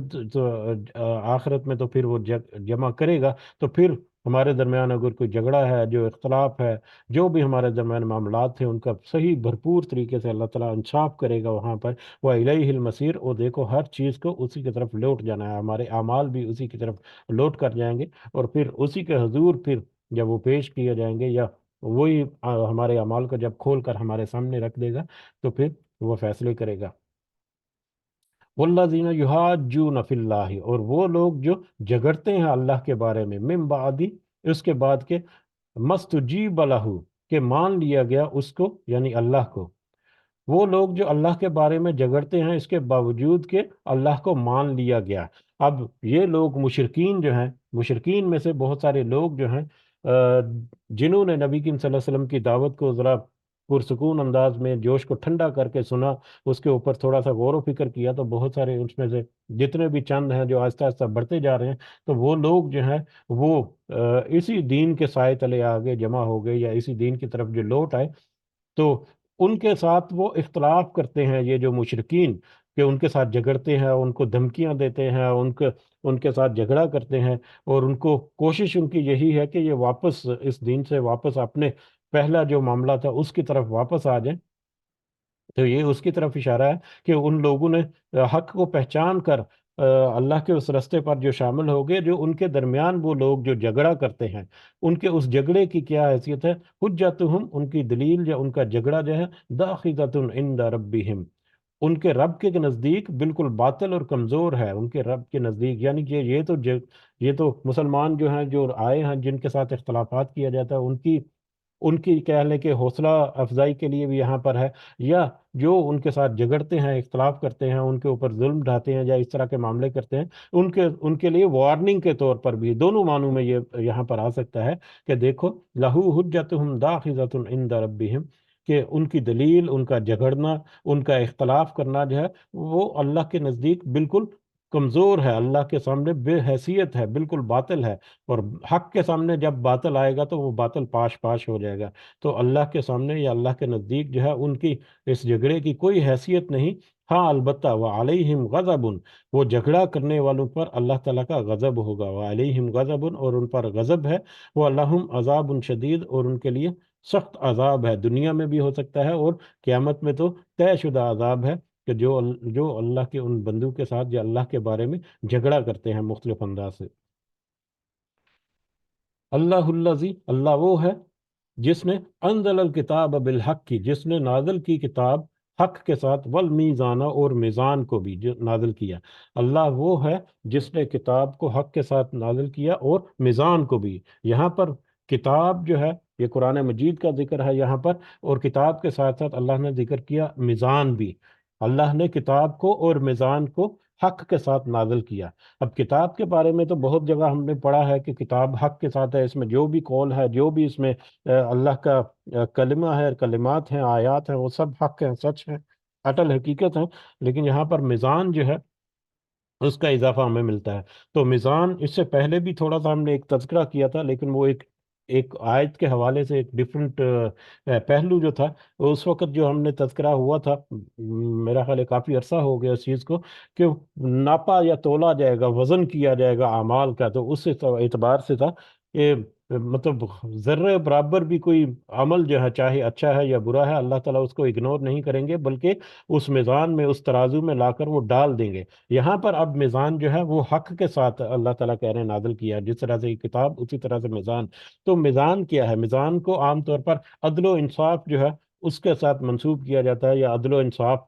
آخرت میں تو پھر وہ جمع کرے گا۔ تو پھر ہمارے درمیان اگر کوئی جھگڑا ہے، جو اختلاف ہے، جو بھی ہمارے درمیان معاملات تھے، ان کا صحیح بھرپور طریقے سے اللہ تعالیٰ انصاف کرے گا وہاں پر۔ وہ الیہ المصیر، اور دیکھو ہر چیز کو اسی کی طرف لوٹ جانا ہے، ہمارے اعمال بھی اسی کی طرف لوٹ کر جائیں گے، اور پھر اسی کے حضور پھر جب وہ پیش کیے جائیں گے، یا وہی ہمارے اعمال کو جب کھول کر ہمارے سامنے رکھ دے گا تو پھر وہ فیصلے کرے گا۔ والذین یحاجون فی اللہ، اور وہ لوگ جو جھگڑتے ہیں اللہ کے بارے میں، من بعد، اس کے بعد کے، مستجیب لہ، کہ مان لیا گیا اس کو، یعنی اللہ کو۔ وہ لوگ جو اللہ کے بارے میں جھگڑتے ہیں اس کے باوجود کہ اللہ کو مان لیا گیا۔ اب یہ لوگ مشرکین جو ہیں، مشرکین میں سے بہت سارے لوگ جو ہیں جنہوں نے نبی کریم صلی اللہ علیہ وسلم کی دعوت کو ذرا پرسکون انداز میں جوش کو ٹھنڈا کر کے سنا، اس کے اوپر تھوڑا سا غور و فکر کیا، تو بہت سارے اس میں سے جتنے بھی چند ہیں جو آہستہ آہستہ بڑھتے جا رہے ہیں، تو وہ لوگ جو ہیں وہ اسی دین کے سائے تلے آگے جمع ہو گئے، یا اسی دین کی طرف جو لوٹ آئے۔ تو ان کے ساتھ وہ اختلاف کرتے ہیں، یہ جو مشرکین، کہ ان کے ساتھ جھگڑتے ہیں، ان کو دھمکیاں دیتے ہیں، ان کے ساتھ جھگڑا کرتے ہیں، اور ان کو کوشش ان کی یہی ہے کہ یہ واپس اس دین سے واپس اپنے پہلا جو معاملہ تھا اس کی طرف واپس آ جائیں۔ تو یہ اس کی طرف اشارہ ہے کہ ان لوگوں نے حق کو پہچان کر اللہ کے اس رستے پر جو شامل ہو گئے، جو ان کے درمیان وہ لوگ جو جھگڑا کرتے ہیں، ان کے اس جھگڑے کی کیا حیثیت ہے؟ حجتہم، ان کی دلیل یا ان کا جھگڑا جو ہے، داخلۃ عند ربہم، ان کے رب کے نزدیک بالکل باطل اور کمزور ہے، ان کے رب کے نزدیک، یعنی کہ یہ تو مسلمان جو ہیں، جو آئے ہیں، جن کے ساتھ اختلافات کیا جاتا ہے، ان کی کہہ لیں کہ حوصلہ افزائی کے لیے بھی یہاں پر ہے، یا جو ان کے ساتھ جھگڑتے ہیں، اختلاف کرتے ہیں، ان کے اوپر ظلم ڈھاتے ہیں یا اس طرح کے معاملے کرتے ہیں، ان کے لیے وارننگ کے طور پر بھی دونوں معنوں میں یہ یہاں پر آ سکتا ہے کہ دیکھو، لہو حجتہم داخلۃ عند ربہم، کہ ان کی دلیل، ان کا جھگڑنا، ان کا اختلاف کرنا جو ہے وہ اللہ کے نزدیک بالکل کمزور ہے، اللہ کے سامنے بے حیثیت ہے، بالکل باطل ہے، اور حق کے سامنے جب باطل آئے گا تو وہ باطل پاش پاش ہو جائے گا۔ تو اللہ کے سامنے یا اللہ کے نزدیک جو ہے ان کی اس جھگڑے کی کوئی حیثیت نہیں۔ ہاں البتہ وعلیہم غضب، وہ جھگڑا کرنے والوں پر اللہ تعالیٰ کا غضب ہوگا، وعلیہم غضب، اور ان پر غضب ہے، وہ لہم عذاب شدید، اور ان کے لیے سخت عذاب ہے، دنیا میں بھی ہو سکتا ہے اور قیامت میں تو طے شدہ عذاب ہے۔ کہ جو اللہ کے ان بندوں کے ساتھ یا اللہ کے بارے میں جھگڑا کرتے ہیں مختلف انداز سے۔ اللہ الذی، اللہ وہ ہے جس نے انزل الکتاب بالحق کی، جس نے نازل کی کتاب حق کے ساتھ، والمیزانہ، اور میزان کو بھی جو نازل کیا۔ اللہ وہ ہے جس نے کتاب کو حق کے ساتھ نازل کیا اور میزان کو بھی۔ یہاں پر کتاب جو ہے یہ قرآن مجید کا ذکر ہے یہاں پر، اور کتاب کے ساتھ ساتھ اللہ نے ذکر کیا میزان بھی۔ اللہ نے کتاب کو اور میزان کو حق کے ساتھ نازل کیا۔ اب کتاب کے بارے میں تو بہت جگہ ہم نے پڑھا ہے کہ کتاب حق کے ساتھ ہے، اس میں جو بھی قول ہے، جو بھی اس میں اللہ کا کلمہ ہے، کلمات ہیں، آیات ہیں، وہ سب حق ہیں، سچ ہیں، اٹل حقیقت ہیں۔ لیکن یہاں پر میزان جو ہے اس کا اضافہ ہمیں ملتا ہے۔ تو میزان اس سے پہلے بھی تھوڑا سا ہم نے ایک تذکرہ کیا تھا، لیکن وہ ایک آیت کے حوالے سے ایک ڈفرینٹ پہلو جو تھا، اس وقت جو ہم نے تذکرہ ہوا تھا، میرا خیال ہے کافی عرصہ ہو گیا اس چیز کو، کہ ناپا یا تولا جائے گا، وزن کیا جائے گا اعمال کا، تو اس اعتبار سے تھا کہ مطلب ذرے برابر بھی کوئی عمل جو ہے، چاہے اچھا ہے یا برا ہے، اللہ تعالیٰ اس کو اگنور نہیں کریں گے، بلکہ اس میزان میں، اس ترازو میں لا کر وہ ڈال دیں گے۔ یہاں پر اب میزان جو ہے وہ حق کے ساتھ اللہ تعالیٰ کہہ رہے ہیں نازل کیا، جس طرح سے یہ کتاب اسی طرح سے میزان۔ تو میزان کیا ہے؟ میزان کو عام طور پر عدل و انصاف جو ہے اس کے ساتھ منسوب کیا جاتا ہے، یا عدل و انصاف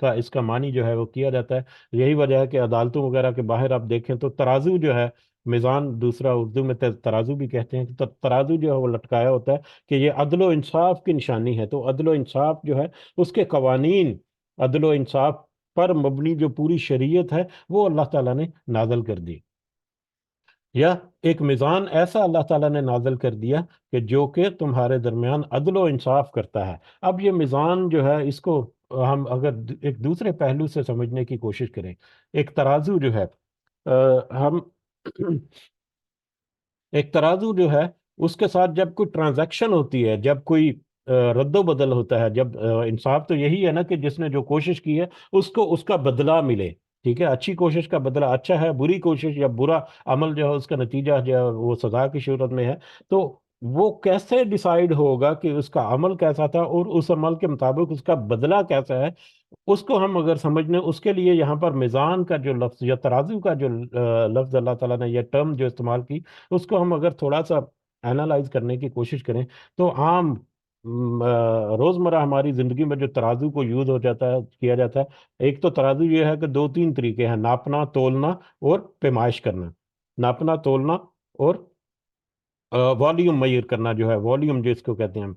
کا اس کا معنی جو ہے وہ کیا جاتا ہے۔ یہی وجہ ہے کہ عدالتوں وغیرہ کے باہر آپ دیکھیں تو ترازو جو ہے، میزان دوسرا اردو میں ترازو بھی کہتے ہیں، تو ترازو جو ہے وہ لٹکایا ہوتا ہے کہ یہ عدل و انصاف کی نشانی ہے۔ تو عدل و انصاف جو ہے اس کے قوانین، عدل و انصاف پر مبنی جو پوری شریعت ہے وہ اللہ تعالیٰ نے نازل کر دی، یا ایک میزان ایسا اللہ تعالیٰ نے نازل کر دیا کہ جو کہ تمہارے درمیان عدل و انصاف کرتا ہے۔ اب یہ میزان جو ہے اس کو ہم اگر ایک دوسرے پہلو سے سمجھنے کی کوشش کریں، ایک ترازو جو ہے، ہم ایک ترازو جو ہے اس کے ساتھ جب کوئی ٹرانزیکشن ہوتی ہے، جب کوئی رد و بدل ہوتا ہے، جب انصاف تو یہی ہے نا کہ جس نے جو کوشش کی ہے اس کو اس کا بدلہ ملے، ٹھیک ہے، اچھی کوشش کا بدلہ اچھا ہے، بری کوشش یا برا عمل جو ہے اس کا نتیجہ جو ہے وہ سزا کی صورت میں ہے۔ تو وہ کیسے ڈیسائیڈ ہوگا کہ اس کا عمل کیسا تھا اور اس عمل کے مطابق اس کا بدلہ کیسا ہے؟ اس کو ہم اگر سمجھنے، اس کے لیے یہاں پر میزان کا جو لفظ یا ترازو کا جو لفظ اللہ تعالیٰ نے یہ ٹرم جو استعمال کی، اس کو ہم اگر تھوڑا سا اینالائز کرنے کی کوشش کریں تو عام روزمرہ ہماری زندگی میں جو ترازو کو یوز ہو جاتا ہے، کیا جاتا ہے، ایک تو ترازو یہ ہے کہ دو تین طریقے ہیں: ناپنا، تولنا اور پیمائش کرنا۔ ناپنا، تولنا اور والیوم میئر کرنا، جو ہے والیوم جو اس کو کہتے ہیں ہم،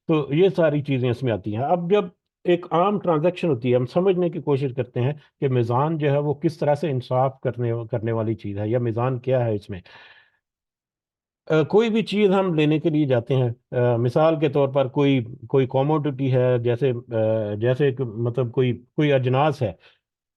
تو یہ ساری چیزیں اس میں آتی ہیں۔ اب جب ایک عام ٹرانزیکشن ہوتی ہے، ہم سمجھنے کی کوشش کرتے ہیں کہ میزان جو ہے وہ کس طرح سے انصاف کرنے والی چیز ہے، یا میزان کیا ہے اس میں۔ کوئی بھی چیز ہم لینے کے لیے جاتے ہیں، مثال کے طور پر کوئی کوموڈٹی ہے، جیسے مطلب کوئی اجناس ہے،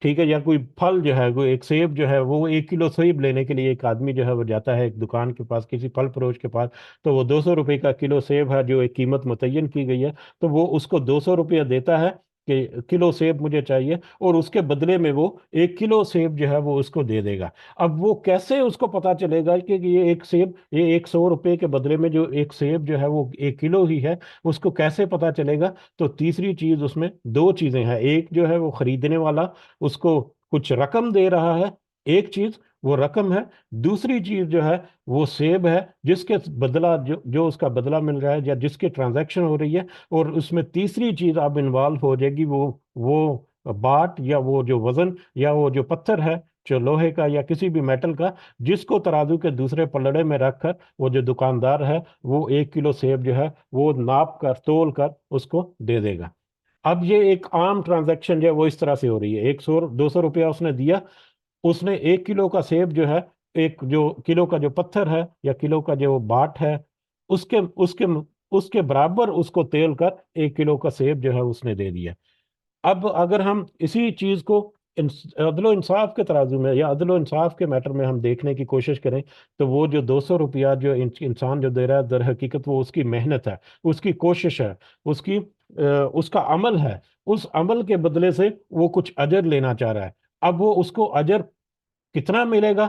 ٹھیک ہے، یا کوئی پھل جو ہے، کوئی ایک سیب جو ہے، وہ 1 کلو سیب لینے کے لیے ایک آدمی جو ہے وہ جاتا ہے ایک دکان کے پاس، کسی پھل فروش کے پاس، تو وہ 200 روپے کا کلو سیب ہے جو ایک قیمت متعین کی گئی ہے، تو وہ اس کو 200 روپیہ دیتا ہے کہ کلو سیب مجھے چاہیے، اور اس کے بدلے میں وہ 1 کلو سیب جو ہے وہ اس کو دے دے گا۔ اب وہ کیسے اس کو پتا چلے گا کہ یہ ایک سیب، یہ 100 روپے کے بدلے میں جو ایک سیب جو ہے وہ 1 کلو ہی ہے، اس کو کیسے پتا چلے گا؟ تو تیسری چیز اس میں دو چیزیں ہیں: ایک جو ہے وہ خریدنے والا اس کو کچھ رقم دے رہا ہے، ایک چیز وہ رقم ہے، دوسری چیز جو ہے وہ سیب ہے، جس کے بدلہ جو اس کا بدلہ مل رہا ہے یا جس کی ٹرانزیکشن ہو رہی ہے، اور اس میں تیسری چیز اب انوالو ہو جائے گی، وہ باٹ یا وہ جو وزن یا وہ جو پتھر ہے، جو لوہے کا یا کسی بھی میٹل کا، جس کو ترازو کے دوسرے پلڑے میں رکھ کر وہ جو دکاندار ہے وہ 1 کلو سیب جو ہے وہ ناپ کر، تول کر اس کو دے دے گا۔ اب یہ ایک عام ٹرانزیکشن جو ہے وہ اس طرح سے ہو رہی ہے: 200 روپیہ اس نے دیا، اس نے 1 کلو کا سیب جو ہے، ایک جو کلو کا جو پتھر ہے یا کلو کا جو باٹ ہے، اس کے اس کے اس کے برابر اس کو تیل کر 1 کلو کا سیب جو ہے اس نے دے دیا۔ اب اگر ہم اسی چیز کو عدل و انصاف کے ترازو میں یا عدل و انصاف کے میٹر میں ہم دیکھنے کی کوشش کریں، تو وہ جو 200 روپیہ جو انسان جو دے رہا ہے، در حقیقت وہ اس کی محنت ہے، اس کی کوشش ہے، اس کا عمل ہے، اس عمل کے بدلے سے وہ کچھ اجر لینا چاہ رہا ہے۔ اب وہ اس کو اجر کتنا ملے گا،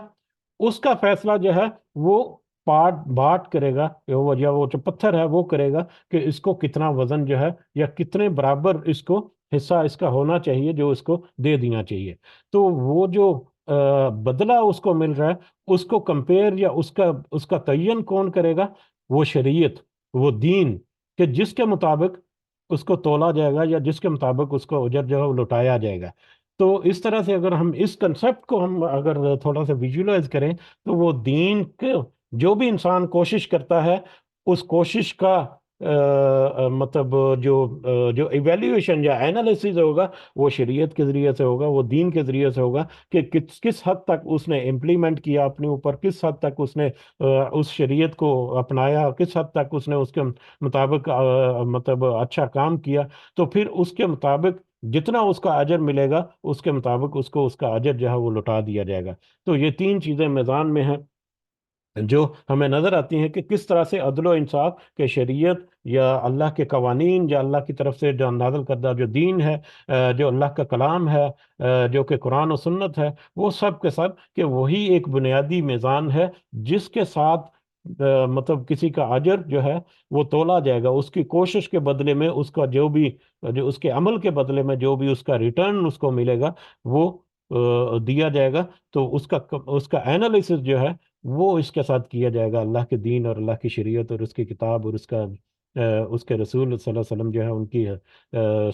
اس کا فیصلہ جو ہے وہ باٹ کرے گا، یا وہ جو پتھر ہے وہ کرے گا کہ اس کو کتنا وزن جو ہے یا کتنے برابر اس کو حصہ اس کا ہونا چاہیے جو اس کو دے دینا چاہیے۔ تو وہ جو بدلہ اس کو مل رہا ہے، اس کو کمپیئر یا اس کا تعین کون کرے گا؟ وہ شریعت، وہ دین، کہ جس کے مطابق اس کو تولا جائے گا یا جس کے مطابق اس کو اجر جو ہے وہ لوٹایا جائے گا۔ تو اس طرح سے اگر ہم اس کنسپٹ کو ہم اگر تھوڑا سا ویژولائز کریں تو وہ دین کے جو بھی انسان کوشش کرتا ہے، اس کوشش کا مطلب جو ایویلیویشن یا اینالیسز ہوگا وہ شریعت کے ذریعے سے ہوگا، وہ دین کے ذریعے سے ہوگا، کہ کس حد تک اس نے امپلیمنٹ کیا اپنے اوپر، کس حد تک اس نے اس شریعت کو اپنایا، کس حد تک اس نے اس کے مطابق مطلب اچھا کام کیا۔ تو پھر اس کے مطابق جتنا اس کا اجر ملے گا، اس کے مطابق اس کو اس کا اجر جو ہے وہ لوٹا دیا جائے گا۔ تو یہ تین چیزیں میزان میں ہیں جو ہمیں نظر آتی ہیں، کہ کس طرح سے عدل و انصاف کے شریعت یا اللہ کے قوانین یا اللہ کی طرف سے جو نازل کردہ جو دین ہے، جو اللہ کا کلام ہے، جو کہ قرآن و سنت ہے، وہ سب کے سب کہ وہی ایک بنیادی میزان ہے جس کے ساتھ مطلب کسی کا اجر جو ہے وہ تولا جائے گا، اس کی کوشش کے بدلے میں اس کا جو اس کے عمل کے بدلے میں جو بھی اس کا ریٹرن اس کو ملے گا وہ دیا جائے گا۔ تو اس کا اینالیسس جو ہے وہ اس کے ساتھ کیا جائے گا، اللہ کے دین اور اللہ کی شریعت اور اس کی کتاب اور اس کے رسول صلی اللہ علیہ وسلم جو ہے ان کی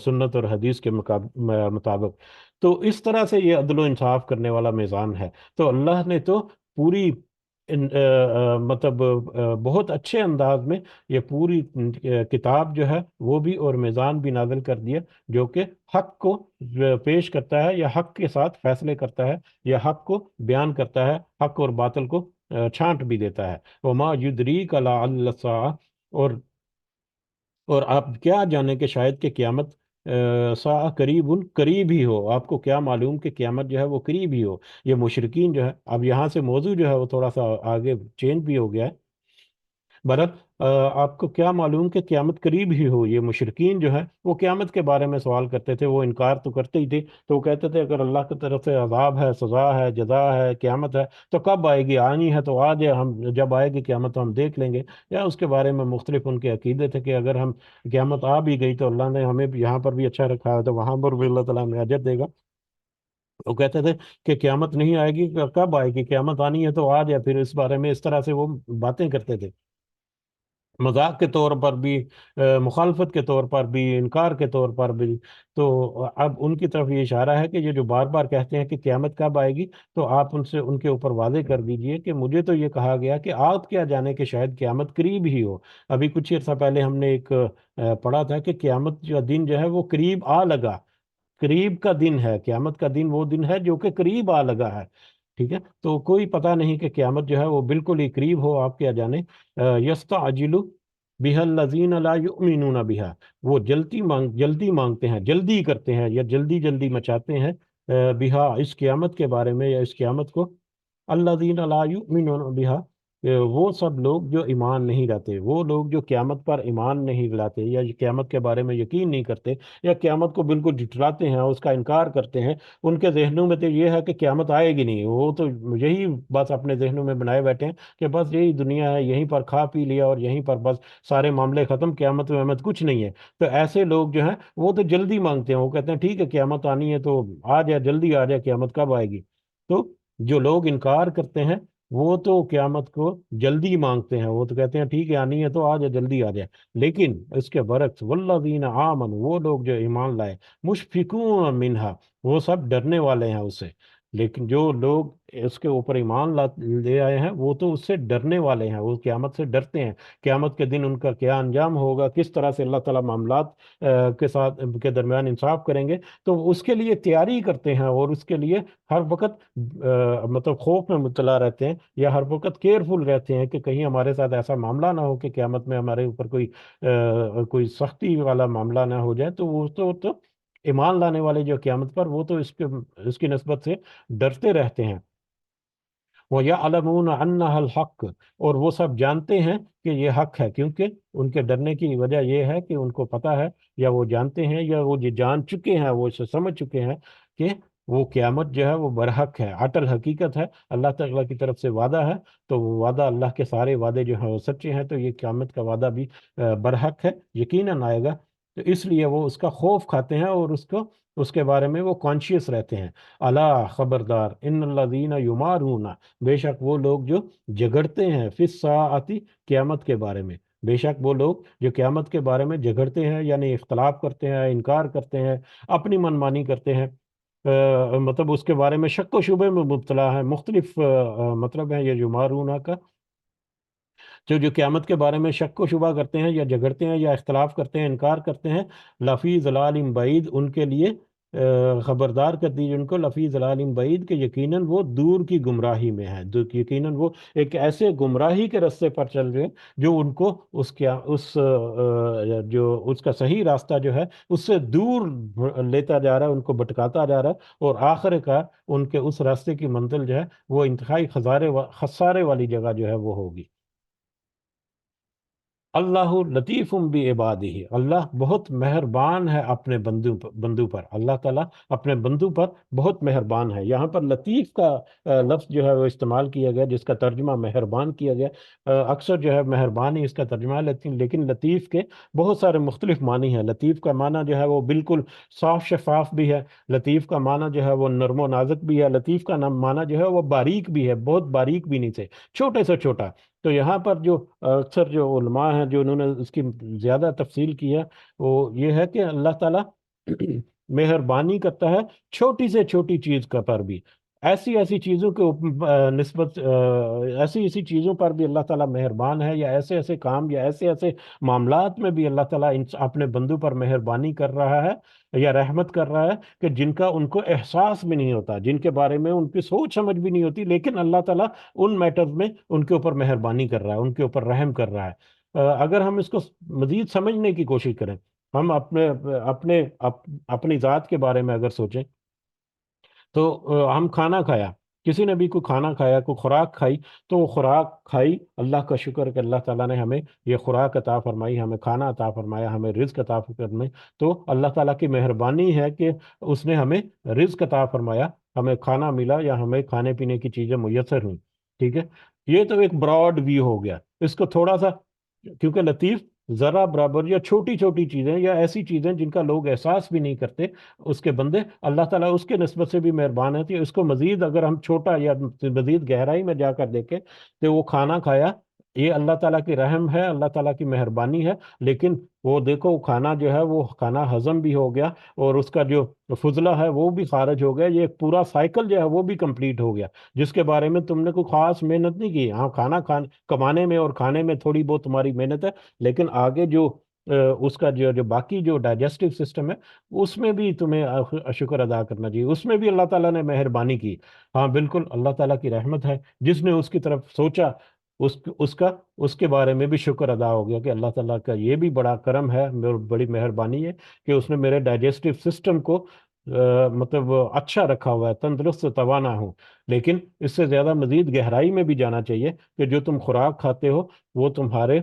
سنت اور حدیث کے مطابق۔ تو اس طرح سے یہ عدل و انصاف کرنے والا میزان ہے۔ تو اللہ نے تو پوری مطلب بہت اچھے انداز میں یہ پوری کتاب جو ہے وہ بھی اور میزان بھی نازل کر دیا، جو کہ حق کو پیش کرتا ہے یا حق کے ساتھ فیصلے کرتا ہے یا حق کو بیان کرتا ہے، حق اور باطل کو چھانٹ بھی دیتا ہے۔ وما یدریک لعل الساعہ، اور آپ کیا جانیں کہ شاید کہ قیامت ساعہ قریب ہی ہو، آپ کو کیا معلوم کہ قیامت جو ہے وہ قریب ہی ہو۔ یہ مشرکین جو ہے، اب یہاں سے موضوع جو ہے وہ تھوڑا سا آگے چینج بھی ہو گیا ہے۔ برحال آپ کو کیا معلوم کہ قیامت قریب ہی ہو، یہ مشرکین جو ہے وہ قیامت کے بارے میں سوال کرتے تھے، وہ انکار تو کرتے ہی تھے۔ تو وہ کہتے تھے اگر اللہ کی طرف سے عذاب ہے، سزا ہے، جزا ہے، قیامت ہے تو کب آئے گی؟ آنی ہے تو آج ہے، ہم جب آئے گی قیامت تو ہم دیکھ لیں گے۔ یا اس کے بارے میں مختلف ان کے عقیدے تھے کہ اگر ہم قیامت آ بھی گئی تو اللہ نے ہمیں یہاں پر بھی اچھا رکھا ہے تو وہاں پر بھی اللہ تعالیٰ ہمیں اجر دے گا۔ وہ کہتے تھے کہ قیامت نہیں آئے گی، کب آئے گی؟ قیامت آنی ہے تو آج ہے، پھر اس بارے میں اس طرح سے وہ باتیں کرتے تھے، مذاق کے طور پر بھی، مخالفت کے طور پر بھی، انکار کے طور پر بھی۔ تو اب ان کی طرف یہ اشارہ ہے کہ یہ جو بار بار کہتے ہیں کہ قیامت کب آئے گی، تو آپ ان کے اوپر واضح کر دیجئے کہ مجھے تو یہ کہا گیا کہ آپ کیا جانے کہ شاید قیامت قریب ہی ہو۔ ابھی کچھ عرصہ پہلے ہم نے ایک پڑھا تھا کہ قیامت جو دن جو ہے وہ قریب آ لگا، قریب کا دن ہے قیامت کا دن، وہ دن ہے جو کہ قریب آ لگا ہے۔ ٹھیک ہے، تو کوئی پتہ نہیں کہ قیامت جو ہے وہ بالکل ہی قریب ہو، آپ کیا جانے۔ یستعجل بها الذین لا یؤمنون بها، وہ جلدی مانگتے ہیں، جلدی کرتے ہیں یا جلدی جلدی مچاتے ہیں بہا، اس قیامت کے بارے میں یا اس قیامت کو، الذین لا یؤمنون بها، وہ سب لوگ جو ایمان نہیں لاتے، وہ لوگ جو قیامت پر ایمان نہیں لاتے یا قیامت کے بارے میں یقین نہیں کرتے یا قیامت کو بالکل جھٹلاتے ہیں، اس کا انکار کرتے ہیں۔ ان کے ذہنوں میں تو یہ ہے کہ قیامت آئے گی نہیں، وہ تو یہی بس اپنے ذہنوں میں بنائے بیٹھے ہیں کہ بس یہی دنیا ہے، یہیں پر کھا پی لیا اور یہیں پر بس سارے معاملے ختم، قیامت ویامت کچھ نہیں ہے۔ تو ایسے لوگ جو ہیں وہ تو جلدی مانگتے ہیں، وہ کہتے ہیں ٹھیک ہے قیامت آنی ہے تو آ جائے، جلدی آ جائے، قیامت کب آئے گی؟ تو جو لوگ انکار کرتے ہیں وہ تو قیامت کو جلدی مانگتے ہیں، وہ تو کہتے ہیں ٹھیک ہے آنی ہے تو آ جائے، جلدی آ جائے۔ لیکن اس کے برعکس والذین آمنوا، وہ لوگ جو ایمان لائے، مشفقون منہا، وہ سب ڈرنے والے ہیں اس سے۔ لیکن جو لوگ اس کے اوپر ایمان لے آئے ہیں وہ تو اس سے ڈرنے والے ہیں، وہ قیامت سے ڈرتے ہیں، قیامت کے دن ان کا کیا انجام ہوگا، کس طرح سے اللہ تعالیٰ معاملات کے درمیان انصاف کریں گے، تو اس کے لیے تیاری کرتے ہیں اور اس کے لیے ہر وقت مطلب خوف میں مبتلا رہتے ہیں یا ہر وقت کیئرفل رہتے ہیں کہ کہیں ہمارے ساتھ ایسا معاملہ نہ ہو کہ قیامت میں ہمارے اوپر کوئی سختی والا معاملہ نہ ہو جائے۔ تو وہ تو ایمان لانے والے جو قیامت پر، وہ تو اس کی نسبت سے ڈرتے رہتے ہیں۔ وَيَعْلَمُونَ أَنَّهَا الْحَقُّ، اور وہ سب جانتے ہیں کہ یہ حق ہے، کیونکہ ان کے ڈرنے کی وجہ یہ ہے کہ ان کو پتہ ہے یا وہ جانتے ہیں یا وہ یہ جان چکے ہیں، وہ اسے سمجھ چکے ہیں کہ وہ قیامت جو ہے وہ برحق ہے، اٹل حقیقت ہے، اللہ تعالیٰ کی طرف سے وعدہ ہے۔ تو وہ وعدہ، اللہ کے سارے وعدے جو ہیں وہ سچے ہیں، تو یہ قیامت کا وعدہ بھی برحق ہے، یقیناً آئے گا۔ تو اس لیے وہ اس کا خوف کھاتے ہیں اور اس کے بارے میں وہ کانشیس رہتے ہیں۔ اللہ خبردار، ان الذین یمارون، بے شک وہ لوگ جو جھگڑتے ہیں، فی الساعۃ، قیامت کے بارے میں، بے شک وہ لوگ جو قیامت کے بارے میں جھگڑتے ہیں، یعنی اختلاف کرتے ہیں، انکار کرتے ہیں، اپنی منمانی کرتے ہیں، مطلب اس کے بارے میں شک و شبے میں مبتلا ہے، مختلف مطلب ہے یہ یمارون کا، جو قیامت کے بارے میں شک و شبہ کرتے ہیں یا جھگڑتے ہیں یا اختلاف کرتے ہیں، انکار کرتے ہیں، لفی ضلال بعید، ان کے لیے خبردار کر دیجیے ان کو، لفی ضلال بعید، کہ یقیناً وہ دور کی گمراہی میں ہے، یقیناً وہ ایک ایسے گمراہی کے راستے پر چل رہے ہیں جو ان کو جو اس کا صحیح راستہ جو ہے اس سے دور لیتا جا رہا ہے، ان کو بھٹکاتا جا رہا ہے، اور آخر کا ان کے اس راستے کی منزل جو ہے وہ انتہائی خسارے والی جگہ جو ہے وہ ہوگی۔ اللہ لطیف بعبادہ، اللہ بہت مہربان ہے اپنے بندوں پر، اللہ تعالیٰ اپنے بندوں پر بہت مہربان ہے۔ یہاں پر لطیف کا لفظ جو ہے وہ استعمال کیا گیا، جس کا ترجمہ مہربان کیا گیا۔ اکثر جو ہے مہربان ہی اس کا ترجمہ ہے، لیکن لطیف کے بہت سارے مختلف معنی ہیں۔ لطیف کا معنی جو ہے وہ بالکل صاف شفاف بھی ہے، لطیف کا معنی جو ہے وہ نرم و نازک بھی ہے، لطیف کا معنی جو ہے وہ باریک بھی ہے، بہت باریک بھی نہیں سے، چھوٹے سے چھوٹا۔ تو یہاں پر جو اکثر جو علماء ہیں جو انہوں نے اس کی زیادہ تفصیل کی ہے، وہ یہ ہے کہ اللہ تعالیٰ مہربانی کرتا ہے چھوٹی سے چھوٹی چیز کا پر بھی، ایسی ایسی چیزوں کے نسبت ایسی ایسی چیزوں پر بھی اللہ تعالیٰ مہربان ہے، یا ایسے ایسے کام یا ایسے ایسے معاملات میں بھی اللہ تعالیٰ اپنے بندوں پر مہربانی کر رہا ہے یا رحمت کر رہا ہے، کہ جن کا ان کو احساس بھی نہیں ہوتا، جن کے بارے میں ان کی سوچ سمجھ بھی نہیں ہوتی، لیکن اللہ تعالیٰ ان میٹرز میں ان کے اوپر مہربانی کر رہا ہے، ان کے اوپر رحم کر رہا ہے۔ اگر ہم اس کو مزید سمجھنے کی کوشش کریں، ہم اپنی ذات کے بارے میں اگر سوچیں، تو ہم کھانا کھایا، کسی نے بھی کوئی کھانا کھایا، کوئی خوراک کھائی، تو وہ خوراک کھائی، اللہ کا شکر کہ اللہ تعالیٰ نے ہمیں یہ خوراک عطا فرمائی، ہمیں کھانا عطا فرمایا، ہمیں رزق عطا فرمائی، تو اللہ تعالیٰ کی مہربانی ہے کہ اس نے ہمیں رزق عطا فرمایا، ہمیں کھانا ملا یا ہمیں کھانے پینے کی چیزیں میسر ہوئیں، ٹھیک ہے۔ یہ تو ایک براڈ ویو ہو گیا، اس کو تھوڑا سا، کیونکہ لطیف ذرا برابر یا چھوٹی چھوٹی چیزیں یا ایسی چیزیں جن کا لوگ احساس بھی نہیں کرتے، اس کے بندے، اللہ تعالیٰ اس کے نسبت سے بھی مہربان ہے۔ اس کو مزید اگر ہم چھوٹا یا مزید گہرائی میں جا کر دیکھیں، تو وہ کھانا کھایا، یہ اللہ تعالیٰ کی رحم ہے، اللہ تعالیٰ کی مہربانی ہے، لیکن وہ دیکھو وہ کھانا جو ہے وہ کھانا ہضم بھی ہو گیا، اور اس کا جو فضلہ ہے وہ بھی خارج ہو گیا، یہ ایک پورا سائیکل جو ہے وہ بھی کمپلیٹ ہو گیا، جس کے بارے میں تم نے کوئی خاص محنت نہیں کی۔ ہاں، کمانے میں اور کھانے میں تھوڑی بہت تمہاری محنت ہے، لیکن آگے جو اس کا جو باقی جو ڈائجسٹو سسٹم ہے، اس میں بھی تمہیں شکر ادا کرنا چاہیے، اس میں بھی اللہ تعالیٰ نے مہربانی کی۔ ہاں بالکل، اللہ تعالیٰ کی رحمت ہے، جس نے اس کی طرف سوچا، اس اس کا اس کے بارے میں بھی شکر ادا ہو گیا کہ اللہ تعالیٰ کا یہ بھی بڑا کرم ہے، بڑی مہربانی ہے کہ اس نے میرے ڈائجسٹو سسٹم کو مطلب اچھا رکھا ہوا ہے، تندرست توانا ہوں۔ لیکن اس سے زیادہ مزید گہرائی میں بھی جانا چاہیے کہ جو تم خوراک کھاتے ہو وہ تمہارے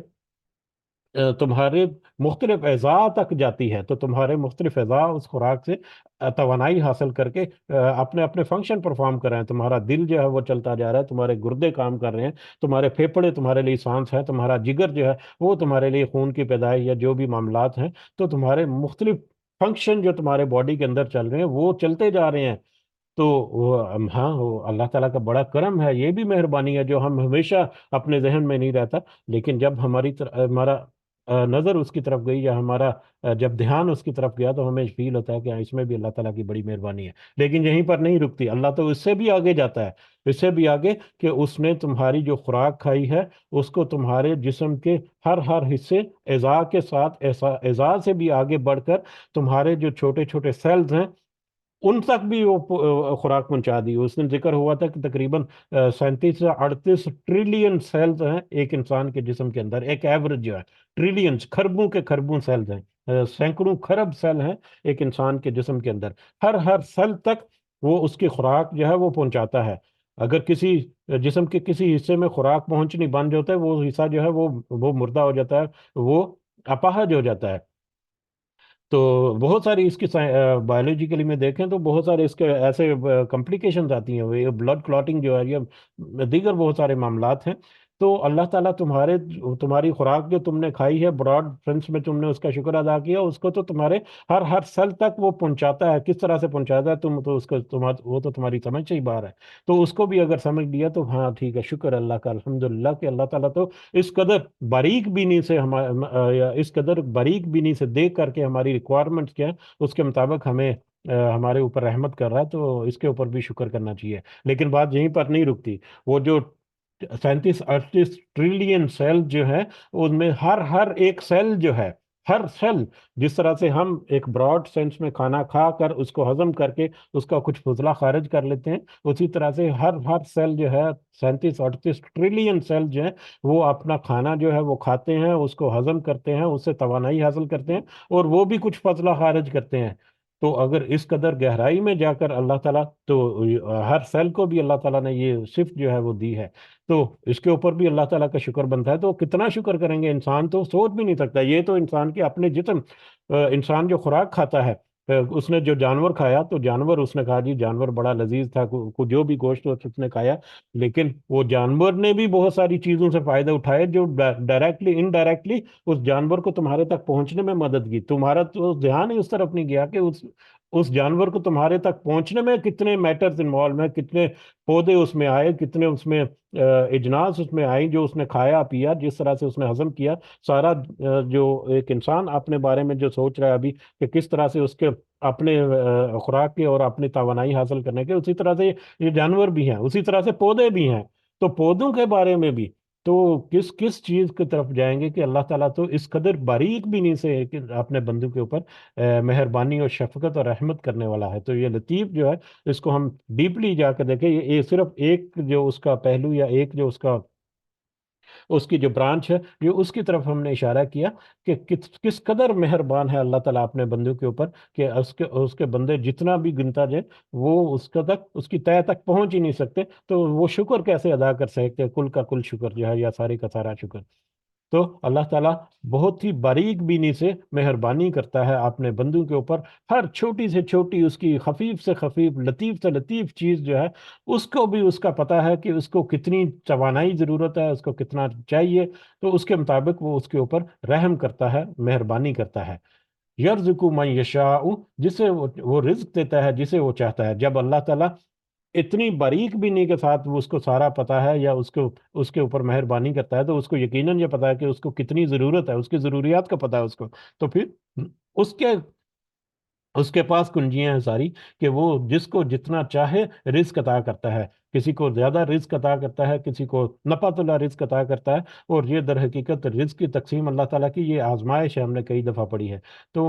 مختلف اعضاء تک جاتی ہے، تو تمہارے مختلف اعضاء اس خوراک سے توانائی حاصل کر کے اپنے اپنے فنکشن پرفارم کر رہے ہیں، تمہارا دل جو ہے وہ چلتا جا رہا ہے، تمہارے گردے کام کر رہے ہیں، تمہارے پھیپھڑے تمہارے لیے سانس ہے، تمہارا جگر جو ہے وہ تمہارے لیے خون کی پیدائش یا جو بھی معاملات ہیں، تو تمہارے مختلف فنکشن جو تمہارے باڈی کے اندر چل رہے ہیں وہ چلتے جا رہے ہیں۔ تو ہاں، وہ اللہ تعالیٰ کا بڑا کرم ہے، یہ بھی مہربانی ہے جو ہم ہمیشہ اپنے ذہن میں نہیں رہتا، لیکن جب ہمارا نظر اس کی طرف گئی، یا ہمارا جب دھیان اس کی طرف گیا، تو ہمیں فیل ہوتا ہے کہ ہاں، اس میں بھی اللہ تعالیٰ کی بڑی مہربانی ہے۔ لیکن یہیں پر نہیں رکتی، اللہ تو اس سے بھی آگے جاتا ہے، اس سے بھی آگے، کہ اس نے تمہاری جو خوراک کھائی ہے اس کو تمہارے جسم کے ہر ہر حصے اعضاء کے ساتھ، اعضاء سے بھی آگے بڑھ کر تمہارے جو چھوٹے چھوٹے سیلز ہیں ان تک بھی وہ خوراک پہنچا دی۔ اس دن ذکر ہوا تھا کہ تقریباً 37 سے 38 ٹریلین سیلز ہیں ایک انسان کے جسم کے اندر، ایک ایوریج جو ہے، ٹریلینز، خربوں کے خربوں سیلز ہیں، سینکڑوں خرب سیل ہیں ایک انسان کے جسم کے اندر، ہر ہر سیل تک وہ اس کی خوراک جو ہے وہ پہنچاتا ہے۔ اگر کسی جسم کے کسی حصے میں خوراک پہنچنی بند ہوتا ہے، وہ حصہ جو ہے وہ مردہ ہو جاتا ہے، وہ اپاہج ہو جاتا ہے۔ تو بہت ساری اس کی بایولوجیکلی میں دیکھیں تو بہت سارے اس کے ایسے کمپلیکیشنز آتی ہیں، وہ بلڈ کلوٹنگ جو ہے، یہ دیگر بہت سارے معاملات ہیں۔ تو اللہ تعالیٰ تمہاری خوراک جو تم نے کھائی ہے براڈ سینس میں تم نے اس کا شکر ادا کیا، اس کو تو تمہارے ہر سیل تک وہ پہنچاتا ہے، کس طرح سے پہنچاتا ہے تم تو اس کو وہ تو تمہاری سمجھ سے ہی باہر ہے۔ تو اس کو بھی اگر سمجھ لیا تو ہاں ٹھیک ہے، شکر اللہ کا، الحمدللہ کہ اللہ تعالیٰ تو اس قدر باریک بینی سے یا اس قدر باریک بینی سے دیکھ کر کے ہماری ریکوائرمنٹس کیا ہے اس کے مطابق ہمیں ہمارے اوپر رحمت کر رہا ہے، تو اس کے اوپر بھی شکر کرنا چاہیے۔ لیکن بات یہیں پر نہیں رکتی، وہ جو 37-38 ٹریلین سیل جو ہے ان میں ہر ایک سیل جو ہے، ہر سیل، جس طرح سے ہم ایک براڈ سینس میں کھانا کھا کر اس کو ہضم کر کے اس کا کچھ فضلہ خارج کر لیتے ہیں، اسی طرح سے ہر سیل جو ہے 37-38 ٹریلین سیل جو ہے وہ اپنا کھانا جو ہے وہ کھاتے ہیں، اس کو ہضم کرتے ہیں، اس سے توانائی حاصل کرتے ہیں، اور وہ بھی کچھ فضلہ خارج کرتے ہیں۔ تو اگر اس قدر گہرائی میں جا کر اللہ تعالیٰ تو ہر سیل کو بھی اللہ تعالیٰ نے یہ صفت جو ہے وہ دی ہے، تو اس کے اوپر بھی اللہ تعالیٰ کا شکر بنتا ہے۔ تو کتنا شکر کریں گے، انسان تو سوچ بھی نہیں سکتا، یہ تو انسان کے اپنے جسم، انسان جو خوراک کھاتا ہے، اس نے جو جانور کھایا تو جانور، اس نے کہا جی جانور بڑا لذیذ تھا، جو بھی گوشت اس نے کھایا، لیکن وہ جانور نے بھی بہت ساری چیزوں سے فائدہ اٹھائے جو ڈائریکٹلی انڈائریکٹلی اس جانور کو تمہارے تک پہنچنے میں مدد کی۔ تمہارا تو دھیان ہی اس طرف نہیں گیا کہ اس جانور کو تمہارے تک پہنچنے میں کتنے میٹرز انوالو ہیں، کتنے پودے اس میں آئے، کتنے اس میں اجناس اس میں آئی جو اس نے کھایا پیا، جس طرح سے اس نے ہضم کیا سارا۔ جو ایک انسان اپنے بارے میں جو سوچ رہا ہے ابھی کہ کس طرح سے اس کے اپنے خوراک کے اور اپنی توانائی حاصل کرنے کے، اسی طرح سے یہ جانور بھی ہیں، اسی طرح سے پودے بھی ہیں، تو پودوں کے بارے میں بھی تو کس کس چیز کی طرف جائیں گے کہ اللہ تعالیٰ تو اس قدر باریک بھی نہیں سے کہ اپنے بندوں کے اوپر مہربانی اور شفقت اور رحمت کرنے والا ہے۔ تو یہ لطیف جو ہے، اس کو ہم ڈیپلی جا کر دیکھیں، یہ صرف ایک جو اس کا پہلو یا ایک جو اس کی جو برانچ ہے، یہ اس کی طرف ہم نے اشارہ کیا کہ کس قدر مہربان ہے اللہ تعالیٰ اپنے بندوں کے اوپر، کہ اس کے بندے جتنا بھی گنتا جائے وہ اس کی تہہ تک پہنچ ہی نہیں سکتے، تو وہ شکر کیسے ادا کر سکتے، کل کا کل شکر جو ہے یا سارے کا سارا شکر۔ تو اللہ تعالیٰ بہت ہی باریک بینی سے مہربانی کرتا ہے اپنے بندوں کے اوپر، ہر چھوٹی سے چھوٹی، اس کی خفیف سے خفیف، لطیف سے لطیف چیز جو ہے اس کو بھی اس کا پتہ ہے کہ اس کو کتنی توانائی ضرورت ہے، اس کو کتنا چاہیے، تو اس کے مطابق وہ اس کے اوپر رحم کرتا ہے، مہربانی کرتا ہے۔ یرزق من یشاء، جسے وہ رزق دیتا ہے جسے وہ چاہتا ہے۔ جب اللہ تعالیٰ اتنی باریک بینی کے ساتھ وہ اس کو سارا پتا ہے یا اس کے اوپر مہربانی کرتا ہے، تو اس کو یقیناً یہ پتا ہے کہ اس کو کتنی ضرورت ہے، اس کی ضروریات کا پتا ہے اس کو، تو پھر اس کے اس کے پاس کنجیاں ہیں ساری، کہ وہ جس کو جتنا چاہے رزق عطا کرتا ہے، کسی کو زیادہ رزق عطا کرتا ہے، کسی کو نفعت اللہ رزق عطا کرتا ہے، اور یہ در حقیقت رزق کی تقسیم اللہ تعالیٰ کی یہ آزمائش ہے، ہم نے کئی دفعہ پڑھی ہے۔ تو